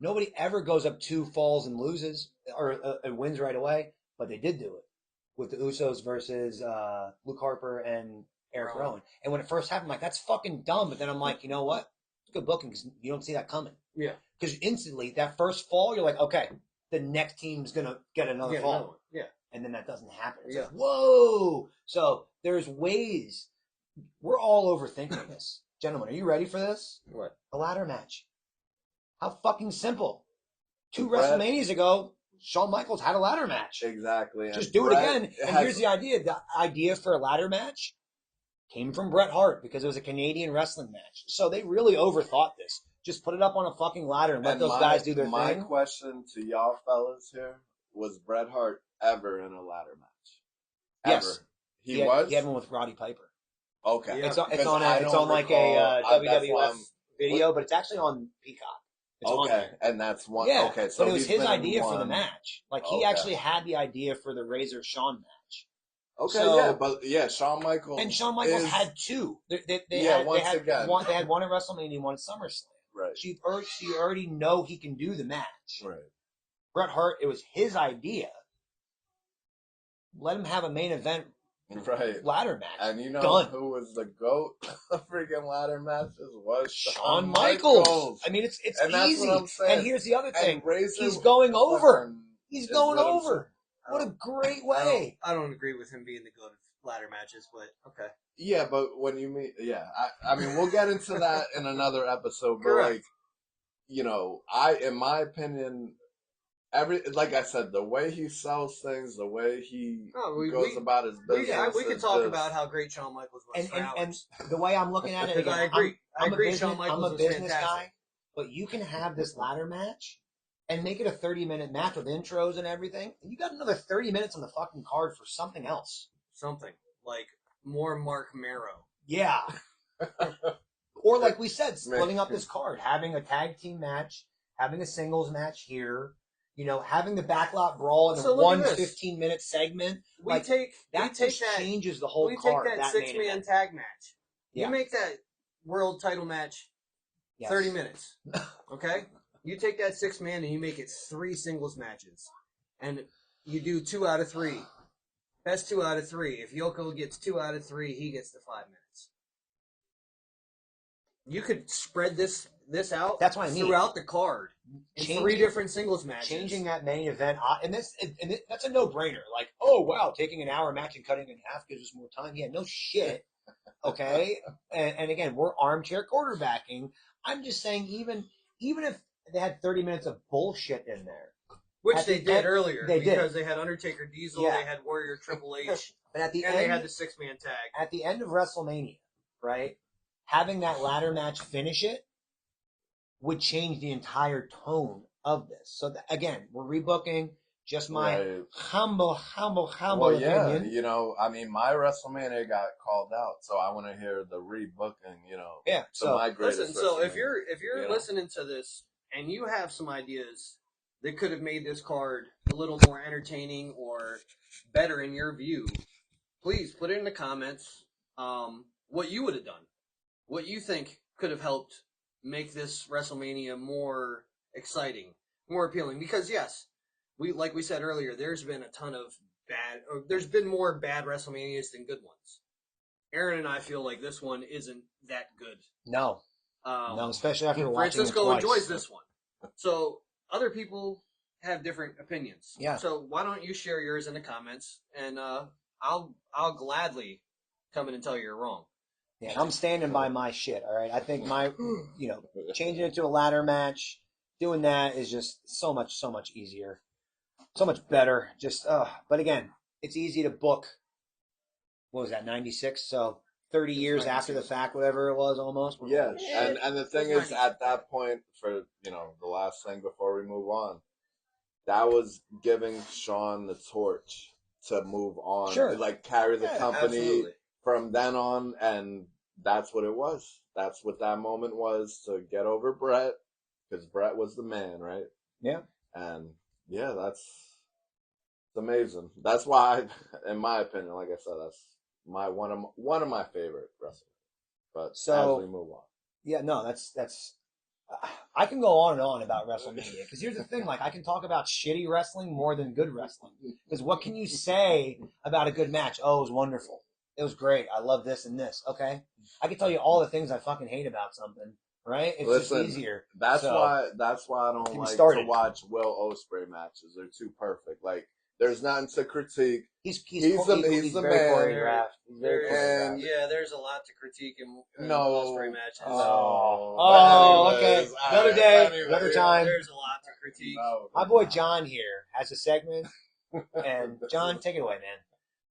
Nobody ever goes up 2 falls and loses or wins right away, but they did do it with the Usos versus Luke Harper and Eric Rowan. And when it first happened, I'm like, that's fucking dumb. But then I'm like, you know what? It's good booking because you don't see that coming. Yeah. Because instantly, that first fall, you're like, okay, the next team's going to get another fall. Another one. Yeah. And then that doesn't happen. It's Yeah. like, whoa! So there's ways. We're all overthinking this. Gentlemen, are you ready for this? What? A ladder match. How fucking simple. 2 Bret- WrestleManias ago, Shawn Michaels had a ladder match. Exactly. Just do it again. And here's the idea. The idea for a ladder match came from Bret Hart because it was a Canadian wrestling match. So they really overthought this. Just put it up on a fucking ladder and let those guys do their my thing. My question to y'all fellas here, was Bret Hart ever in a ladder match? Ever? Yes. He was? He had one with Roddy Piper. Okay. Yeah. It's on like recall, a WWF video, but it's actually on Peacock. It's on okay, there. and that's one. Yeah, okay, so but it was his been idea one. for the match. Like he Okay. actually had the idea for the Razor Shawn match. Okay, So- Shawn Michaels. And Shawn Michaels had 2. They Yeah, had, once they had again. One, they had one at WrestleMania and one at SummerSlam. Right. So you already know he can do the match. Right. Bret Hart, it was his idea. Let him have a main event Right. ladder match. And you know Done. who was the GOAT of freaking ladder matches? Was Shawn Michaels. I mean, it's And that's easy. what I'm saying. And here's the other thing. And Razor He's going over. fucking He's is going what I'm over. What a great way. I don't agree with him being the goat of ladder matches, but okay. Yeah, but when you mean, I mean, we'll get into that in another episode. But Correct. like, in my opinion, like I said, the way he sells things, the way he goes about his business. We could talk about how great Shawn Michaels was And, for and hours. the way I'm looking at it, Because again, I agree. I'm I agree. a business, Shawn Michaels I'm a was business fantastic. guy, but you can have this ladder match and make it a 30-minute match with intros and everything. And you got another 30 minutes on the fucking card for something else. Something like more Mark Marrow. Yeah. Or like we said, splitting up this card, having a tag team match, having a singles match here, having the backlot brawl in So look one at this. 15-minute segment. We take just that changes the whole we card. take that main 6-man event. tag match. Yeah. You make that world title match Yes. 30 minutes. Okay? You take that 6-man and you make it 3 singles matches. And you do 2 out of 3. Best 2 out of 3. If Yoko gets 2 out of 3, he gets the 5 minutes. You could spread this out. That's what I mean. Throughout the card. In 3 different singles matches. Changing that main event, that's a no-brainer. Like, oh wow, taking an hour match and cutting it in half gives us more time. Yeah, no shit. Okay, and again, we're armchair quarterbacking. I'm just saying, even if they had 30 minutes of bullshit in there, which they did earlier, because they had Undertaker, Diesel, they had Warrior, Triple H, but at the and end, they had the 6-man tag. At the end of WrestleMania, right, having that ladder match finish it would change the entire tone of this. So again, we're rebooking. Just my humble opinion. You know, I mean, my WrestleMania got called out, so I want to hear the rebooking. You know, yeah. So my greatest. Listen, so if you're listening to this and you have some ideas that could have made this card a little more entertaining or better in your view, please put it in the comments. What you would have done, what you think could have helped make this WrestleMania more exciting, more appealing. Because yes, like we said earlier, there's been a ton of there's been more bad WrestleManias than good ones. Aaron and I feel like this one isn't that good. No, especially after watching Francisco it twice. enjoys this one. So other people have different opinions. Yeah. So why don't you share yours in the comments, and I'll gladly come in and tell you you're wrong. Yeah, I'm standing by my shit. All right, I think changing it to a ladder match, doing that is just so much easier. So much better. But again, it's easy to book. What was that, 96? So 30 years after the fact, whatever it was, almost. Yeah, and the thing is, at that point, for the last thing before we move on, that was giving Sean the torch to move on, like carry the company from then on, and that's what it was. That's what that moment was, to get over Brett, because Brett was the man, right? Yeah, and yeah, that's amazing. That's why, in my opinion, like I said, that's one of my favorite wrestlers. But as we move on, yeah, no, that's. I can go on and on about WrestleMania, because here's the thing: like, I can talk about shitty wrestling more than good wrestling. Because what can you say about a good match? Oh, it was wonderful. It was great. I love this and this. Okay, I can tell you all the things I fucking hate about something. Right? It's just easier. That's why I don't like to watch Will Ospreay matches. They're too perfect. Like, there's nothing to critique. He's the very man. choreographed. Yeah, there's a lot to critique in Ospreay matches. Okay. Another day, another time. There's a lot to critique. My boy John here has a segment, and John, take it away, man.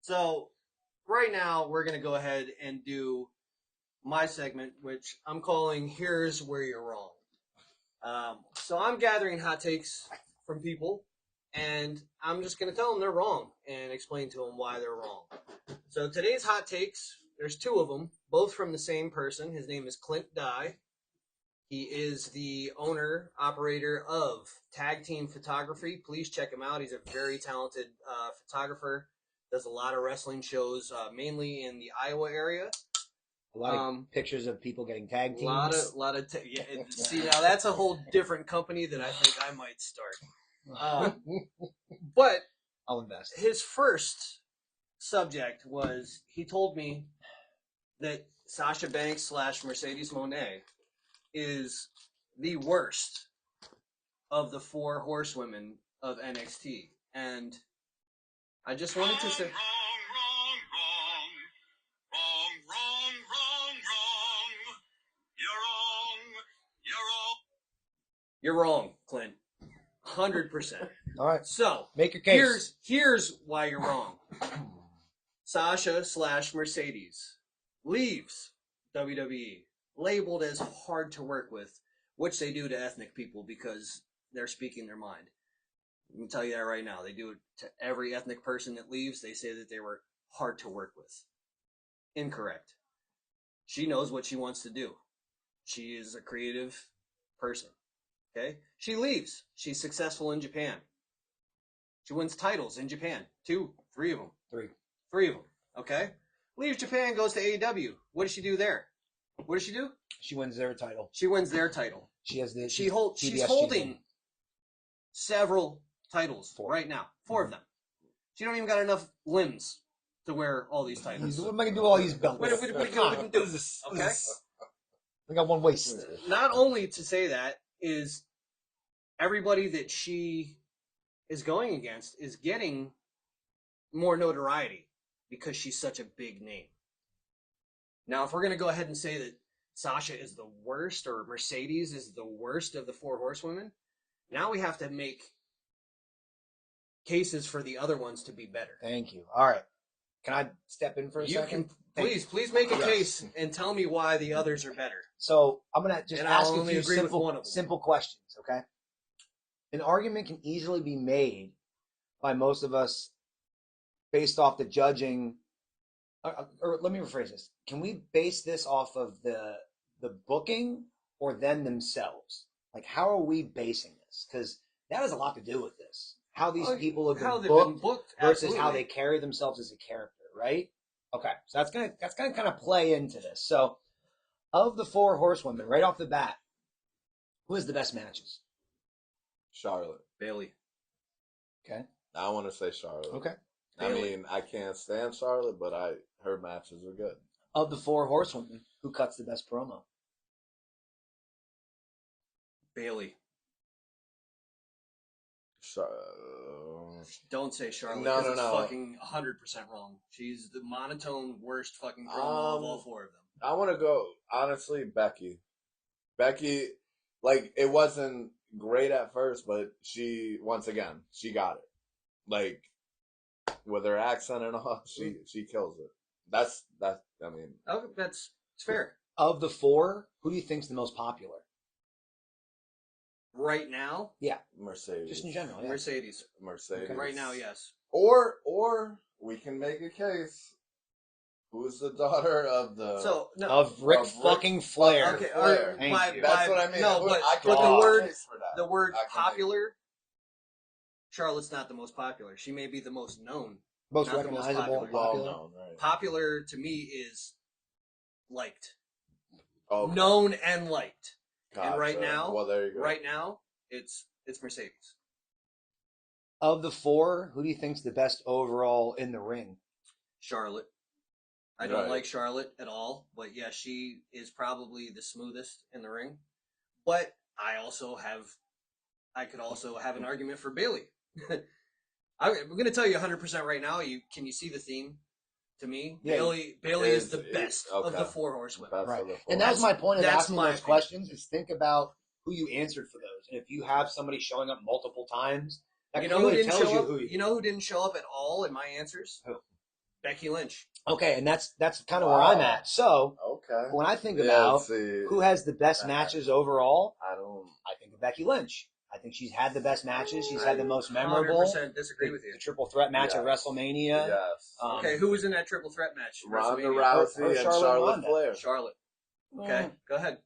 So, right now, we're going to go ahead and do my segment, which I'm calling Here's Where You're Wrong. So I'm gathering hot takes from people, and I'm just going to tell them they're wrong and explain to them why they're wrong. So today's hot takes, there's 2 of them, both from the same person. His name is Clint Dye. He is the owner, operator of Tag Team Photography. Please check him out. He's a very talented photographer. Does a lot of wrestling shows, mainly in the Iowa area. A lot of pictures of people getting tag teams. See, now that's a whole different company that I think I might start. But I'll invest. His first subject was, he told me that Sasha Banks / Mercedes Moné is the worst of the 4 horsewomen of NXT, and I just wanted to say. You're wrong, Clint. 100%. All right. So, make your case. Here's why you're wrong. Sasha / Mercedes leaves WWE, labeled as hard to work with, which they do to ethnic people because they're speaking their mind. Let me tell you that right now. They do it to every ethnic person that leaves. They say that they were hard to work with. Incorrect. She knows what she wants to do. She is a creative person. Okay? She leaves. She's successful in Japan. She wins titles in Japan. 2, 3 of them. 3 of them. Okay? Leaves Japan, goes to AEW. What does she do there? What does she do? She wins their title. She wins their title. She has the. She's holding several titles right now. 4 of them. She don't even got enough limbs to wear all these titles. What am I gonna do with all these belts? What are you gonna do? Okay. I got one waist. Not only to say that is everybody that she is going against is getting more notoriety because she's such a big name. Now, if we're going to go ahead and say that Sasha is the worst or Mercedes is the worst of the four horsewomen, now we have to make cases for the other ones to be better. Thank you. All right. Can I step in for a second? Please make a case and tell me why the others are better. So I'm going to just And ask I'll a only few agree with one of them. simple questions, okay? An argument can easily be made by most of us based off the judging, or let me rephrase this. Can we base this off of the booking or them themselves? Like, how are we basing this? Because that has a lot to do with this. How these people have been booked versus how they carry themselves as a character, right? Okay, so that's gonna kind of play into this. So, of the four horsewomen, right off the bat, who has the best matches? Charlotte. Bailey. Okay. I want to say Charlotte. Okay. I mean, I can't stand Charlotte, but her matches are good. Of the four horsewomen, who cuts the best promo? Bailey. Don't say Charlotte. No. It's fucking 100% wrong. She's the monotone worst fucking promo of all four of them. I want to go, honestly, Becky. Becky, like, it wasn't great at first, but once again, she got it. Like, with her accent and all, she kills it. That's It's fair. Of the four, who do you think's the most popular? Right now? Yeah. Mercedes. Just in general, yeah. Mercedes. Mercedes. Okay. Right now, yes. Or we can make a case. Who's the daughter of of Ric fucking Flair? Okay, Flair. That's what I mean. No, but the word popular, Charlotte's not the most popular. She may be the most known. Most not recognizable, the most popular. Well-known, right. Popular to me is liked. Okay. Known and liked. Gotcha. And right now, well, there you go. Right now, it's Mercedes. Of the four, who do you think's the best overall in the ring? Charlotte. I don't like Charlotte at all, but yeah, she is probably the smoothest in the ring. But I could also have an argument for Bailey. I'm going to tell you 100% right now. Can you see the theme? To me, yeah, Bailey is the best of the four horsewomen. Right, and that's my point of asking those questions. Is think about who you answered for those, and if you have somebody showing up multiple times, that clearly tells you who who didn't show up at all in my answers. Who? Becky Lynch. Okay, and that's kind of where I'm at. So, when I think about who has the best matches overall, I think of Becky Lynch. I think she's had the best matches. She's had the most memorable. 100% disagree with you. The triple threat match at WrestleMania. Yes. Okay, who was in that triple threat match? Ronda Rousey and Charlotte Flair. Charlotte. Okay, go ahead.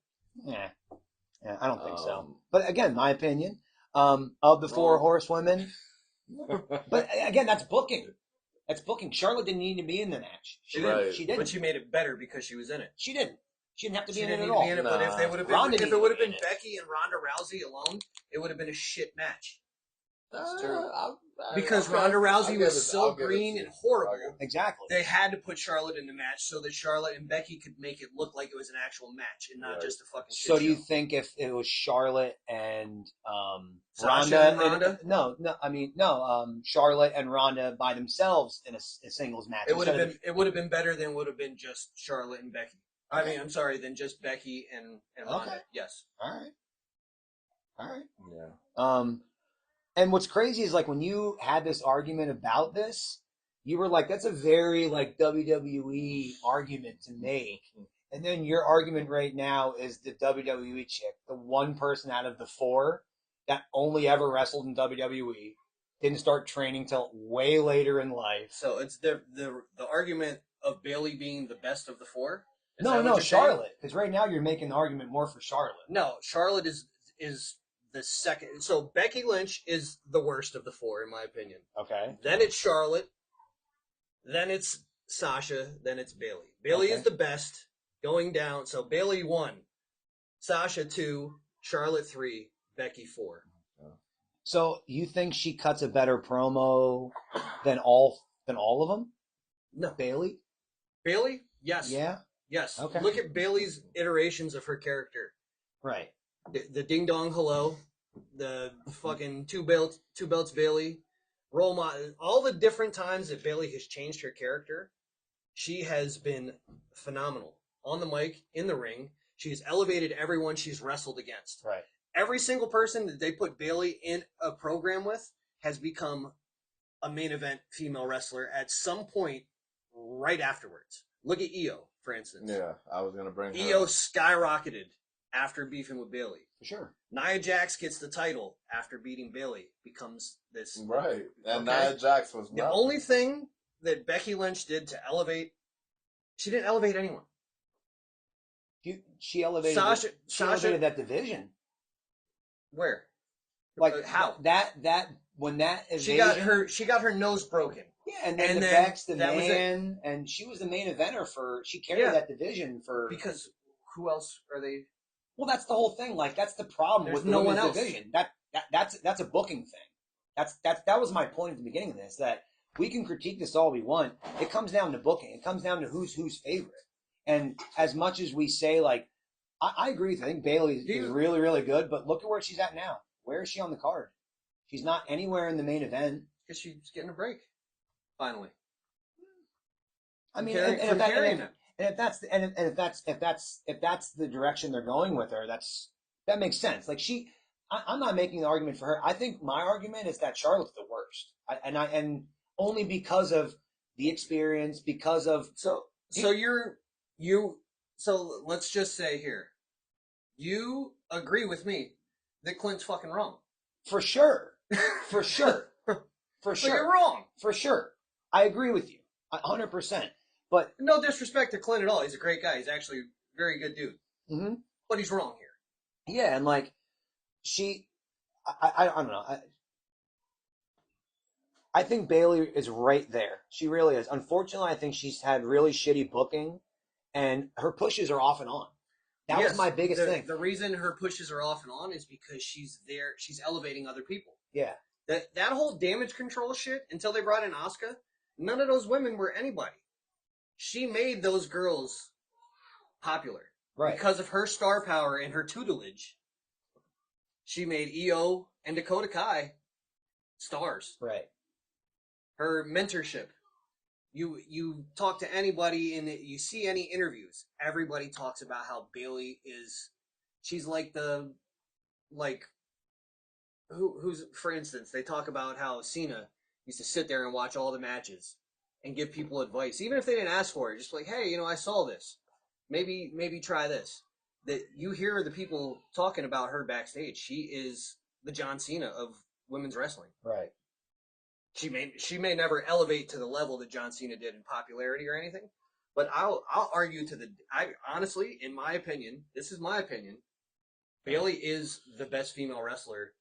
Yeah, I don't think so. But again, my opinion. Of the four horsewomen. But again, that's booking. That's booking. Charlotte didn't need to be in the match. She didn't. But she made it better because she was in it. She didn't. She didn't have to be in it at all. all. But if it would have been Becky and Ronda Rousey alone, it would have been a shit match. That's true. Because Ronda Rousey was so green and horrible. Exactly. They had to put Charlotte in the match so that Charlotte and Becky could make it look like it was an actual match and not just a fucking shit So do you show. think if it was Charlotte and Sasha Ronda, and Ronda? No, Charlotte and Ronda by themselves in a singles match. It would have been better than would have been just Charlotte and Becky. Okay. I mean, I'm sorry, than just Becky and Ronda. Okay. Yes. All right. Yeah. And what's crazy is like when you had this argument about this, you were like, that's a very like WWE argument to make. And then your argument right now is the WWE chick, the one person out of the four that only ever wrestled in WWE, didn't start training till way later in life. So it's the argument of Bailey being the best of the four? No, Charlotte. Because right now you're making the argument more for Charlotte. No, Charlotte is the second. So Becky Lynch is the worst of the four, in my opinion. Okay. Then it's Charlotte. Then it's Sasha. Then it's Bailey. Bailey is the best going down. So Bailey 1, Sasha 2, Charlotte 3, Becky 4. So you think she cuts a better promo than all of them? No. Bailey? Bailey? Yes. Yeah. Yes. Okay. Look at Bailey's iterations of her character. Right. The ding dong hello, the fucking two belts Bailey, role model, all the different times that Bailey has changed her character, she has been phenomenal on the mic, in the ring. She's elevated everyone she's wrestled against. Right. Every single person that they put Bailey in a program with has become a main event female wrestler at some point right afterwards. Look at Io, for instance. Yeah, I was gonna bring her Io up. skyrocketed after beefing with Bailey. For sure. Nia Jax gets the title after beating Bailey, becomes this. Right, and Okay. Nia Jax was The nothing. only thing that Becky Lynch did to elevate, she didn't elevate anyone. She elevated. She Sasha, elevated that division. where? Like How? That when that evasion, She got her nose broken. Yeah, and then and the then Beck's the that was man, and she was the main eventer for. She carried Yeah. that division for. Because who else are they? Well, that's the whole thing. Like that's the problem There's with the no one women's else. division. That's a booking thing. That was my point at the beginning of this. That we can critique this all we want. It comes down to booking. It comes down to who's favorite. And as much as we say, like, I agree with you. I think Bailey is really, really good. But look at where she's at now. Where is she on the card? She's not anywhere in the main event. Because she's getting a break. Finally. I mean, Carrying it. and if that's the direction they're going with her, that makes sense. Like I'm not making an argument for her. I think my argument is that Charlotte's the worst, and only because of the experience, because of So let's just say here, you agree with me that Clint's fucking wrong. for sure, for sure, for So sure, you're wrong. for sure. I agree with you, 100%. But No disrespect to Clint at all. He's a great guy. He's actually a very good dude. mm-hmm. But he's wrong here. Yeah, and like I don't know. I think Bailey is right there. She really is. Unfortunately, I think she's had really shitty booking, and her pushes are off and on. That was my biggest thing. The reason her pushes are off and on is because she's there. She's elevating other people. Yeah. That whole damage control shit, until they brought in Asuka, none of those women were anybody. She made those girls popular. Right. Because of her star power and her tutelage, she made Io and Dakota Kai stars. Right. Her mentorship. You talk to anybody and you see any interviews, everybody talks about how Bailey she's like who's, for instance, they talk about how Cena used to sit there and watch all the matches and give people advice, even if they didn't ask for it, just like, hey, I saw this. Maybe try this. That you hear the people talking about her backstage. She is the John Cena of women's wrestling. Right. She may never elevate to the level that John Cena did in popularity or anything, but I'll argue honestly, in my opinion, this is my opinion, Bailey is the best female wrestler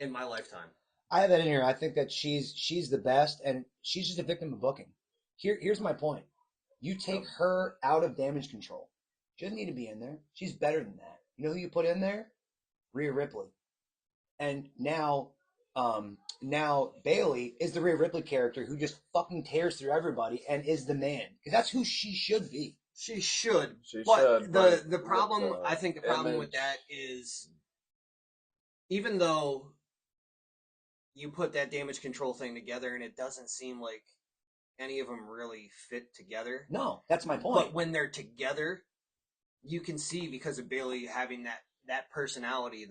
in my lifetime. I have that in here. I think that she's the best, and she's just a victim of booking. Here's my point. You take her out of damage control. She doesn't need to be in there. She's better than that. You know who you put in there? Rhea Ripley. And now Bailey is the Rhea Ripley character who just fucking tears through everybody and is the man. Because that's who she should be. She should. But the problem, I think the problem with that is, even though you put that damage control thing together and it doesn't seem like any of them really fit together. No, that's my point. But when they're together, you can see, because of Bailey having that personality,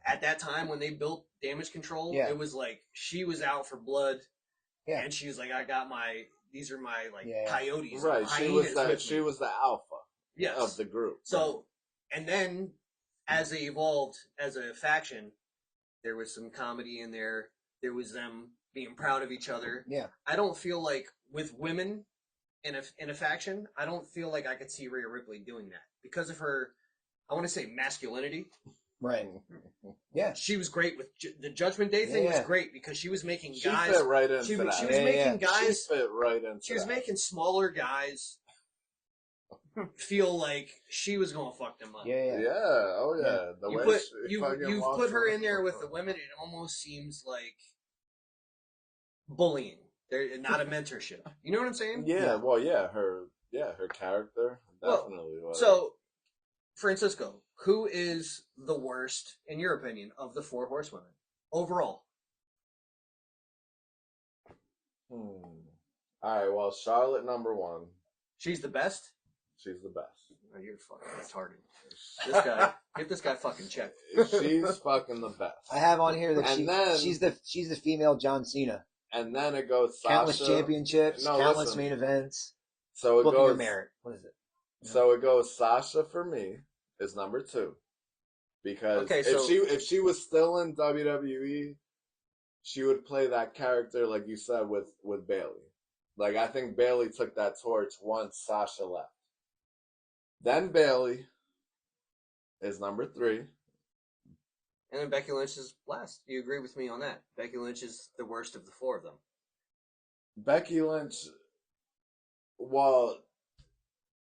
at that time when they built damage control, it was like she was out for blood, and she was like, these are my coyotes, right? She was the alpha, of the group. So, and then as they evolved as a faction, there was some comedy in there. There was them being proud of each other. Yeah, I don't feel like with women in a faction, I don't feel like I could see Rhea Ripley doing that because of her, I want to say, masculinity. Right. Yeah. She was great with the Judgment Day thing. Was great because she was making guys. She fit right into that. She was making guys. She fit right into. She was making smaller guys feel like she was gonna fuck them up. Yeah. Oh yeah. The you put her in there with the women. It almost seems like bullying. They're not a mentorship. You know what I'm saying? Yeah, well, her character definitely was. So, Francisco, who is the worst, in your opinion, of the 4 horsewomen overall? All right, well, Charlotte number 1. She's the best. She's the best. Oh, you're fucking retarded. This guy, get this guy fucking checked. She's fucking the best. I have on here that And she's the female John Cena. And then it goes Sasha. Countless championships, countless main events. So it Booking goes of merit. What is it? So it goes Sasha for me is number 2. Because if she was still in WWE, she would play that character like you said with Bayley. Like I think Bayley took that torch once Sasha left. Then Bayley is number 3. And then Becky Lynch is last. You agree with me on that? Becky Lynch is the worst of the 4 of them. Becky Lynch, well,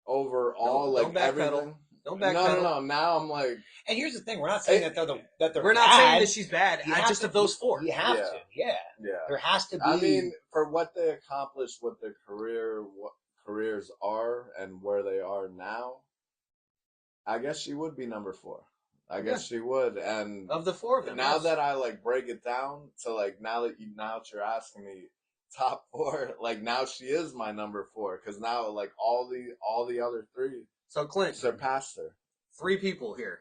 overall, don't everything. Don't backpedal. No. Now I'm like, and here's the thing: we're not saying that they're we're not bad. saying that she's bad. Just of those 4. You have to, yeah. There has to be. I mean, for what they accomplished, what their careers are, and where they are now, I guess she would be number 4. I guess she would, and of the 4 of them. Now that I break it down to now that you're asking me top 4, now she is my number 4 because now all the other 3. So Clint surpassed her. 3 people here.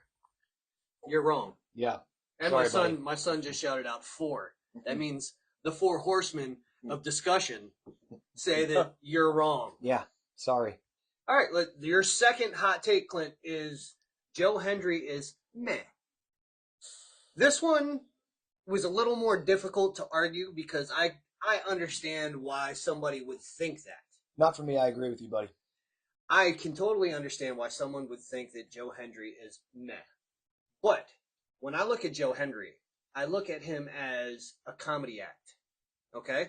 You're wrong. Yeah. And my son just shouted out 4. That means the 4 horsemen of discussion say that you're wrong. Yeah. Sorry. All right. Your second hot take, Clint, is Joe Hendry is meh. This one was a little more difficult to argue because I understand why somebody would think that. Not for me. I agree with you, buddy. I can totally understand why someone would think that Joe Hendry is meh. But when I look at Joe Hendry, I look at him as a comedy act. Okay?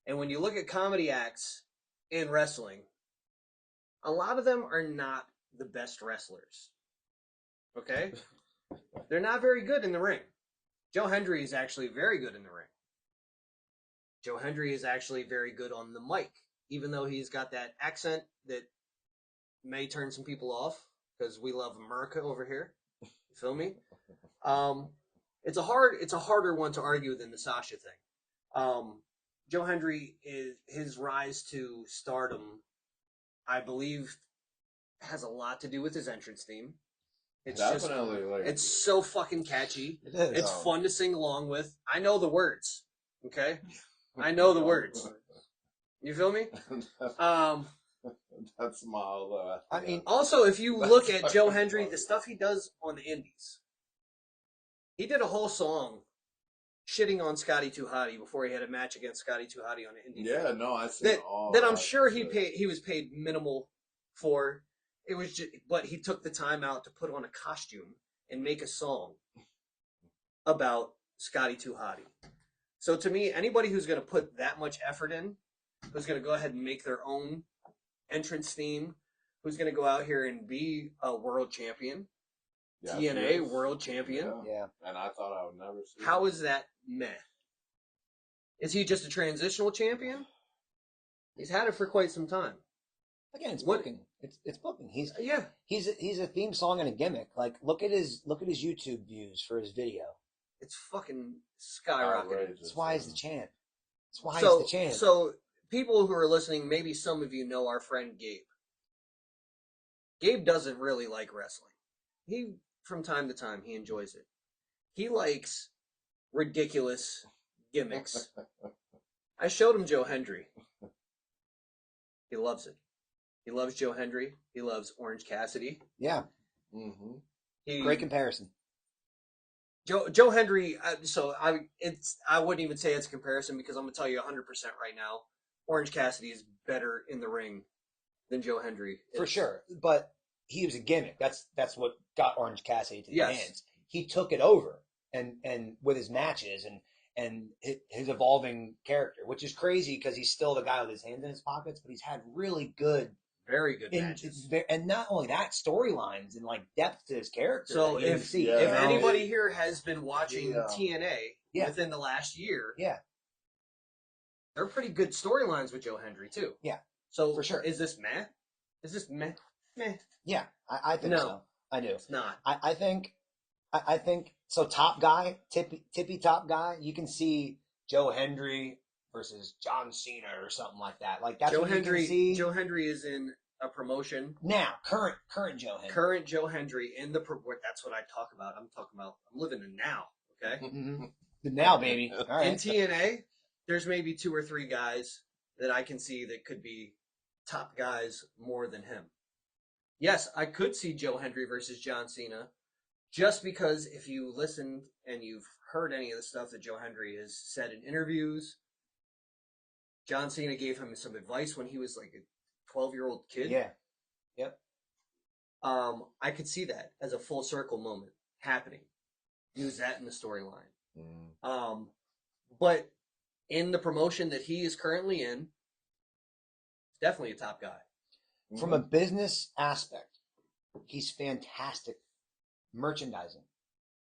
And when you look at comedy acts in wrestling, a lot of them are not the best wrestlers. Okay? They're not very good in the ring. Joe Hendry is actually very good in the ring. Joe Hendry is actually very good on the mic, even though he's got that accent that may turn some people off because we love America over here. You feel me? It's a harder one to argue than the Sasha thing. Joe Hendry his rise to stardom, I believe, has a lot to do with his entrance theme. It's definitely it's so fucking catchy. It is. It's fun to sing along with. I know the words. Okay? I know the words. You feel me? That's mild, though. I mean, also, if you look at Joe Hendry, the stuff he does on the indies, he did a whole song shitting on Scotty 2 Hotty before he had a match against Scotty 2 Hotty on the indies. Yeah, no, I see all that. I'm sure he was paid minimal for. It was just, but he took the time out to put on a costume and make a song about Scotty 2 Hotty. So to me, anybody who's going to put that much effort in, who's going to go ahead and make their own entrance theme, who's going to go out here and be a world champion, TNA world champion. Yeah. And I thought I would never see How is that meh? Is he just a transitional champion? He's had it for quite some time. Again, it's booking. It's booking. He's a theme song and a gimmick. Look at his YouTube views for his video. It's fucking skyrocketing. That's why he's the champ. That's why he's the champ. So people who are listening, maybe some of you know our friend Gabe. Gabe doesn't really like wrestling. He, from time to time, he enjoys it. He likes ridiculous gimmicks. I showed him Joe Hendry. He loves it. He loves Joe Hendry. He loves Orange Cassidy. Yeah. Mm-hmm. Great comparison. Joe Hendry. I wouldn't even say it's a comparison because I'm gonna tell you 100% right now. Orange Cassidy is better in the ring than Joe Hendry is. For sure. But he was a gimmick. That's what got Orange Cassidy to the hands. He took it over and with his matches and his evolving character, which is crazy because he's still the guy with his hands in his pockets, but he's had really good, very good matches. And not only that, storylines and depth to his character. So if anybody here has been watching TNA within the last year, There are pretty good storylines with Joe Hendry too. Yeah, So for sure. Is this meh? Is this meh? Meh. Yeah, I think No. so. I do. It's not. I think so. Top guy, tippy top guy. You can see Joe Hendry versus John Cena or something like that. Like that's Joe what Hendry. you can see. Joe Hendry is in a promotion. Now, current Joe Hendry. Current Joe Hendry in the that's what I talk about. I'm living in now. Okay. Now, baby. All right. In TNA, there's maybe 2 or 3 guys that I can see that could be top guys more than him. Yes, I could see Joe Hendry versus John Cena, just because if you listened and you've heard any of the stuff that Joe Hendry has said in interviews, John Cena gave him some advice when he was like a 12-year-old kid. Yeah. Yep. I could see that as a full circle moment happening. Use that in the storyline. But in the promotion that he is currently in, definitely a top guy. From a business aspect, he's fantastic. Merchandising,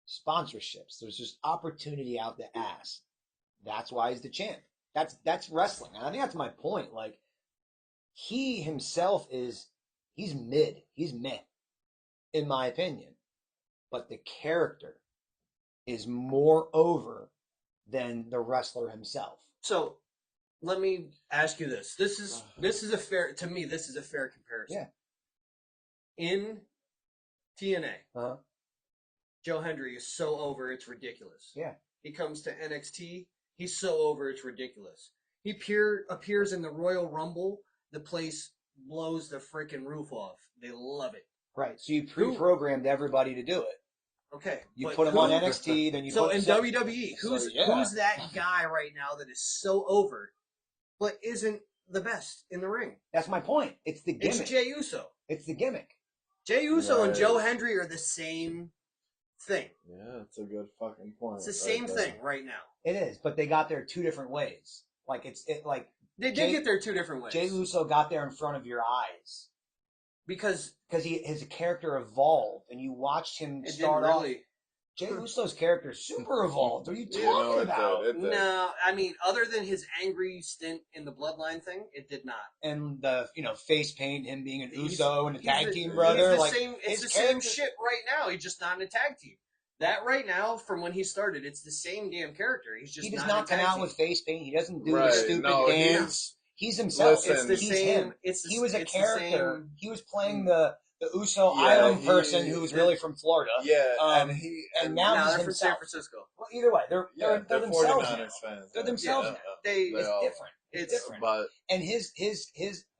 sponsorships. There's just opportunity out the ass. That's why he's the champ. That's wrestling. And I think that's my point. Like, he himself he's mid. He's meh, in my opinion. But the character is more over than the wrestler himself. So, let me ask you this. This is a fair, to me, this is a fair comparison. Yeah. In TNA, Uh-huh. Joe Hendry is so over, it's ridiculous. Yeah. He comes to NXT, he's so over, it's ridiculous. He appears in the Royal Rumble, the place blows the freaking roof off. They love it. Right. So you pre-programmed everybody to do it. Okay. You put him on NXT, then you so put in WWE, who's yeah. that guy right now that is so over, but isn't the best in the ring? That's my point. It's the gimmick. It's Jey Uso. It's the gimmick. Jey Uso and Right. Joe Hendry are the same thing. Yeah, it's a good fucking point. It's the same right thing right now. It is, but they got there 2 different ways. Like They did get there 2 different ways. Jey Uso got there in front of your eyes because his character evolved, and you watched him it start didn't off. really. Jey Uso's character super evolved. What are you talking You know, about? it did. No, I mean, other than his angry stint in the Bloodline thing, it did not. And the face paint, him being an He's- Uso and a he's tag the- team It's brother. the Like same. It's his the same character- shit right now. He's just not in a tag team. That right now, from when he started, it's the same damn character. He's just He does not not in a come tag out team. with face paint. He doesn't do Right, the stupid no, dance. He's himself. Listen, It's the He's same. him. It's He was a it's the character. same- He was playing the Uso Yeah, Island he- person who was really from Florida. Yeah, Um, and now Nah, he's they're from San himself. Francisco. Well, either way, they're themselves now. 49ers fans. They're themselves Yeah, now. They It's all- different. It's different. But And his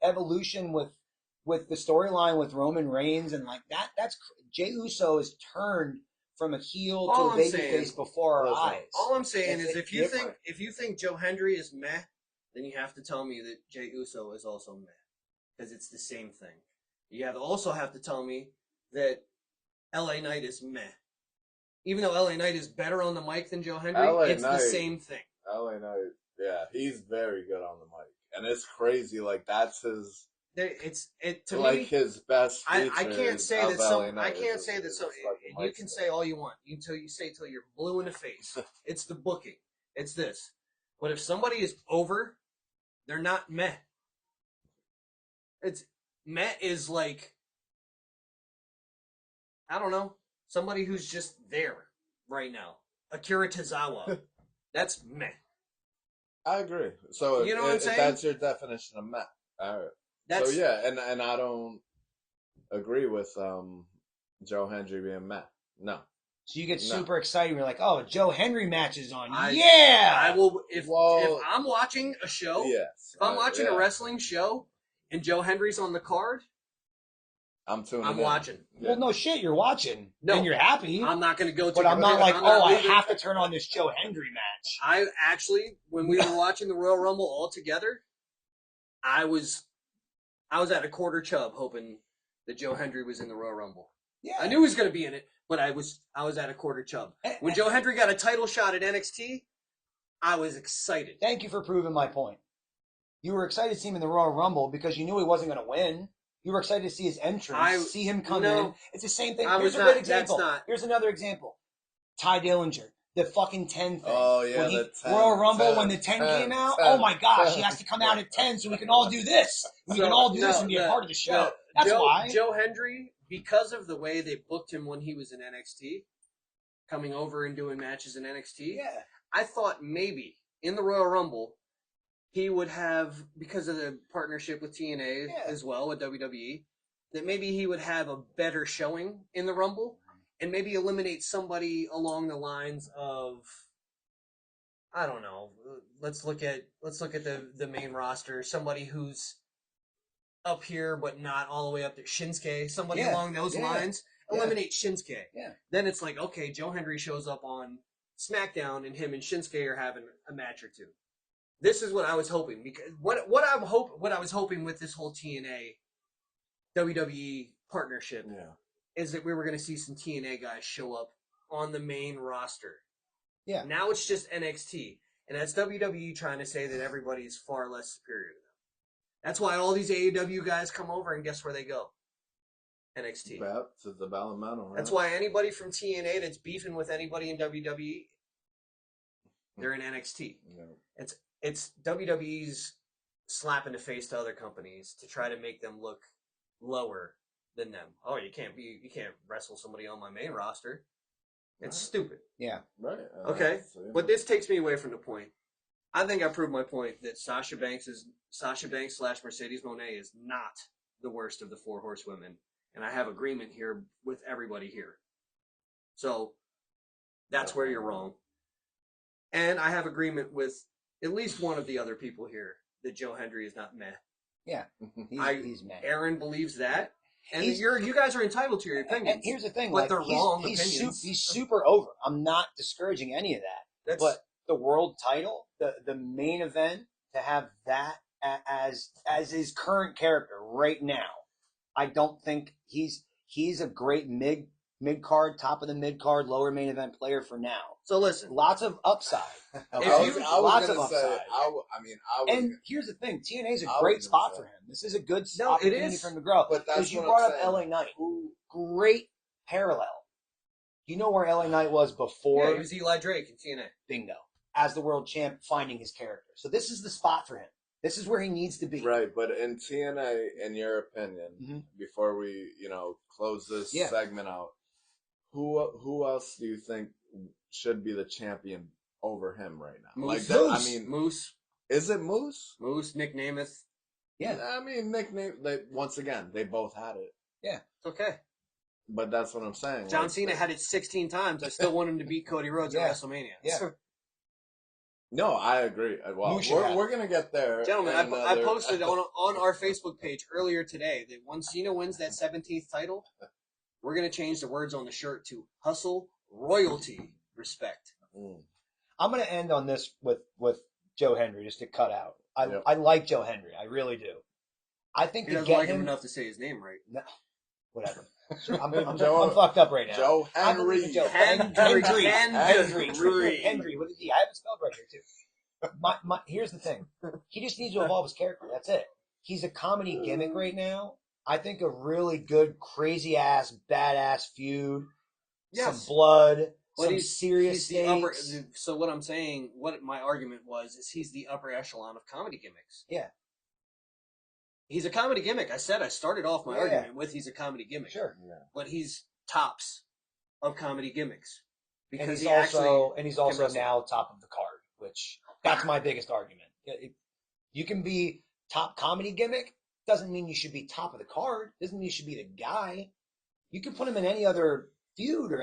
evolution with the storyline with Roman Reigns and like that's Jey Uso is turned from a heel All to a I'm baby saying- face before our Listen, eyes. All I'm saying It's is, if you different. think Joe Hendry is meh, then you have to tell me that Jey Uso is also meh, because it's the same thing. You also have to tell me that LA Knight is meh, even though LA Knight is better on the mic than Joe Hendry. LA It's the Knight- same thing. LA Knight, yeah, he's very good on the mic, and it's crazy. Like that's his, To like me. his best. I feature can't say of that LA some. I Knight can't is say that his some. fucking You mic can skill. say all you want until you're blue in the face. It's the booking. It's this. But if somebody is over, they're not meh. It's meh is like, I don't know, somebody who's just there right now. Akira Tozawa. That's meh. I agree. So You know what I'm saying? That's your definition of meh. All right. That's So yeah, and I don't agree with Joe Hendry being meh. No. So you get No. super excited. You're like, oh, Joe Henry match is on. I Yeah. will if Well- I'm watching a show. Yes. If I'm watching yeah. a wrestling show and Joe Henry's on the card, I'm tuning I'm in. watching. Yeah. Well, no shit. You're watching. No. And you're happy. I'm not going to go to but I'm not like, I'm oh, I leaving. have to turn on this Joe Henry match. I actually, when we were watching the Royal Rumble all together, I was at a quarter chub hoping that Joe Hendry was in the Royal Rumble. Yeah. I knew he was going to be in it, but I was at a quarter chub. When Joe Hendry got a title shot at NXT, I was excited. Thank you for proving my point. You were excited to see him in the Royal Rumble because you knew he wasn't going to win. You were excited to see his entrance, see him come in. It's the same thing. I Here's was a not- great that's example. not- Here's another example. Ty Dillinger. the fucking 10 thing. Oh, yeah, when the 10. Royal Rumble, 10, when the 10 came out, 10, oh my gosh, he 10. has to come out at 10 so we can all do this. We can all do this and be a part of the show. That's why. Joe Hendry, because of the way they booked him when he was in NXT, coming over and doing matches in NXT, Yeah. I thought maybe in the Royal Rumble, he would have, because of the partnership with TNA as well, with WWE, that maybe he would have a better showing in the Rumble and maybe eliminate somebody along the lines of, I don't know, let's look at the main roster, somebody who's up here but not all the way up to Shinsuke, somebody along those lines, eliminate Shinsuke. Yeah. Then it's like, okay, Joe Hendry shows up on SmackDown and him and Shinsuke are having a match or two. This is what I was hoping, because what I was hoping with this whole TNA WWE partnership is that we were going to see some TNA guys show up on the main roster. Yeah. Now it's just NXT, and that's WWE trying to say that everybody is far less superior to them. That's why all these AEW guys come over, and guess where they go? NXT. To the Ballamano. That's why anybody from TNA that's beefing with anybody in WWE, they're in NXT. Yeah. It's WWE's slap in the face to other companies to try to make them look lower than them. Oh, you can't wrestle somebody on my main roster. It's stupid. Yeah. Right. Okay. But this takes me away from the point. I think I proved my point that Sasha Banks / Mercedes Moné is not the worst of the 4 horsewomen, and I have agreement here with everybody here. So that's where you're wrong. And I have agreement with at least one of the other people here that Joe Hendry is not meh. Yeah, he's meh. Aaron believes that, and you guys are entitled to your opinions. And here's the thing, but they're wrong opinions. He's super over. I'm not discouraging any of that. But the world title, the main event, to have that as his current character right now, I don't think he's a great mid card, top of the mid card, lower main event player for now. So listen, lots of upside. Lots of upside. And here's the thing: TNA is a great spot for him. This is a good opportunity for him to grow. But because you brought up LA Knight, great parallel. You know where LA Knight was before? Yeah, he was Eli Drake in TNA. Bingo. As the world champ, finding his character. So this is the spot for him. This is where he needs to be. Right, but in TNA, in your opinion, before we, close this segment out, who else do you think should be the champion over him right now? Moose. Moose. Is it Moose? Moose, Nick Namath. Yeah. I mean, Nick Namath, once again, they both had it. Yeah. It's okay. But that's what I'm saying. John Cena had it 16 times. I still want him to beat Cody Rhodes at WrestleMania. Yeah. No, I agree. Well, we're going to get there. Gentlemen, I posted on our Facebook page earlier today that once Cena wins that 17th title, we're going to change the words on the shirt to hustle, royalty, respect. I'm going to end on this with Joe Hendry, just to cut out. I like Joe Hendry. I really do. I think he doesn't like him enough to say his name right. No, whatever. I'm fucked up right now. Joe Hendry. Hendry. Hendry. What is he? I have it spelled right here too. Here's the thing. He just needs to evolve his character. That's it. He's a comedy gimmick right now. I think a really good, crazy ass, badass feud. Some blood. Some serious stakes. So what I'm saying, what my argument was, is he's the upper echelon of comedy gimmicks. Yeah. He's a comedy gimmick. I started off my argument with he's a comedy gimmick. Sure. Yeah. But he's tops of comedy gimmicks. Because he's also now top of the card, which that's my biggest argument. You can be top comedy gimmick, doesn't mean you should be top of the card, doesn't mean you should be the guy. You can put him in any other feud or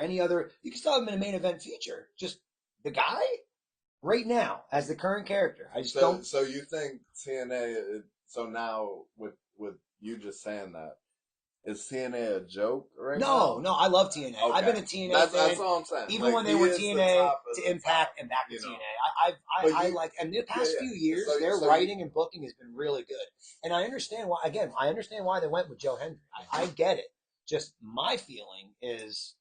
you can still have him in a main event feature. Just the guy right now as the current character. I just don't. So you think TNA? So now with you just saying that, is TNA a joke right now? No, I love TNA. Okay. I've been a TNA fan. That's all I'm saying. Even when they were TNA to Impact and back to TNA. I like, and the past few years, their writing and booking has been really good. And I understand why, they went with Joe Hendry. I get it. Just my feeling is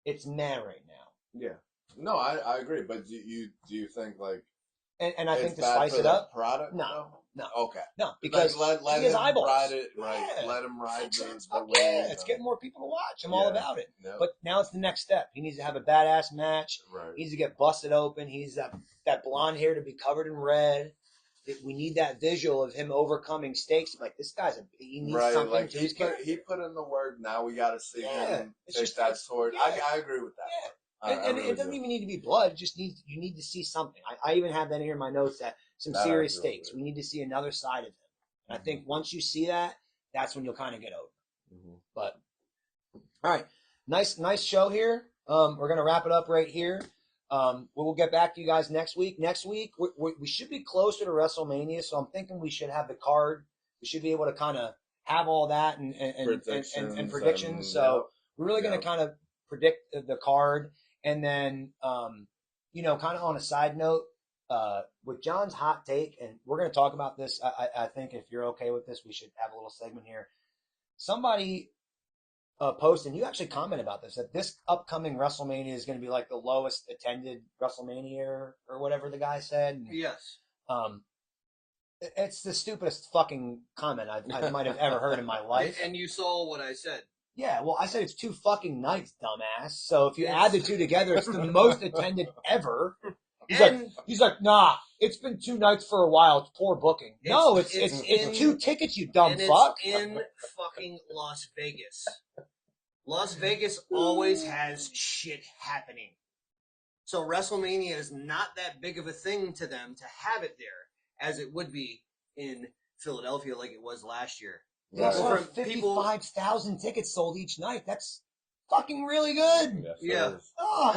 it's meh right now. Yeah. No, I agree. But do you think like, and I think to spice it up, product? No. No. Okay. No, because let he has him eyeballs. ride it. Right. Yeah. Let him ride Makes the, sense. the Fuck wave. yeah. It's getting more people to watch. I'm all about it. Yep. But now it's the next step. He needs to have a badass match. Right. He needs to get busted open. He needs that blonde hair to be covered in red. We need that visual of him overcoming stakes. Like, this guy's he needs something like to his character. he put in the work. Now we got to see him It's take just that sword. yeah. I agree with that. Yeah. I And really it doesn't do. even need to be blood. You need to see something. I even have that here in my notes that some That I serious agree stakes. with. We need to see another side of him. And I think once you see that, that's when you'll kind of get over. But all right, nice show here. We're gonna wrap it up right here. We'll get back to you guys next week. Next week we should be closer to WrestleMania, so I'm thinking we should have the card. We should be able to kind of have all that and predictions. So we're really gonna kind of predict the card, and then kind of on a side note, with John's hot take, and we're gonna talk about this. I think if you're okay with this, we should have a little segment here. Somebody post, and you actually comment about this, that this upcoming WrestleMania is going to be like the lowest attended WrestleMania or whatever the guy said. And, Yes. It's the stupidest fucking comment I might have ever heard in my life. And you saw what I said. Yeah, well, I said it's 2 fucking nights, dumbass. So if you add the two together, it's the most attended ever. He's like, nah, it's been 2 nights for a while. It's poor booking. No, it's 2 tickets, you dumb fuck. It's in fucking Las Vegas. Las Vegas always has shit happening. So WrestleMania is not that big of a thing to them to have it there as it would be in Philadelphia like it was last year. Yeah, so 55,000 tickets sold each night. That's fucking really good. Yes, Oh,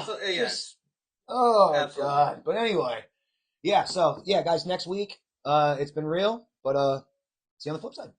Absolutely. God. But anyway, guys, next week, it's been real, but see you on the flip side.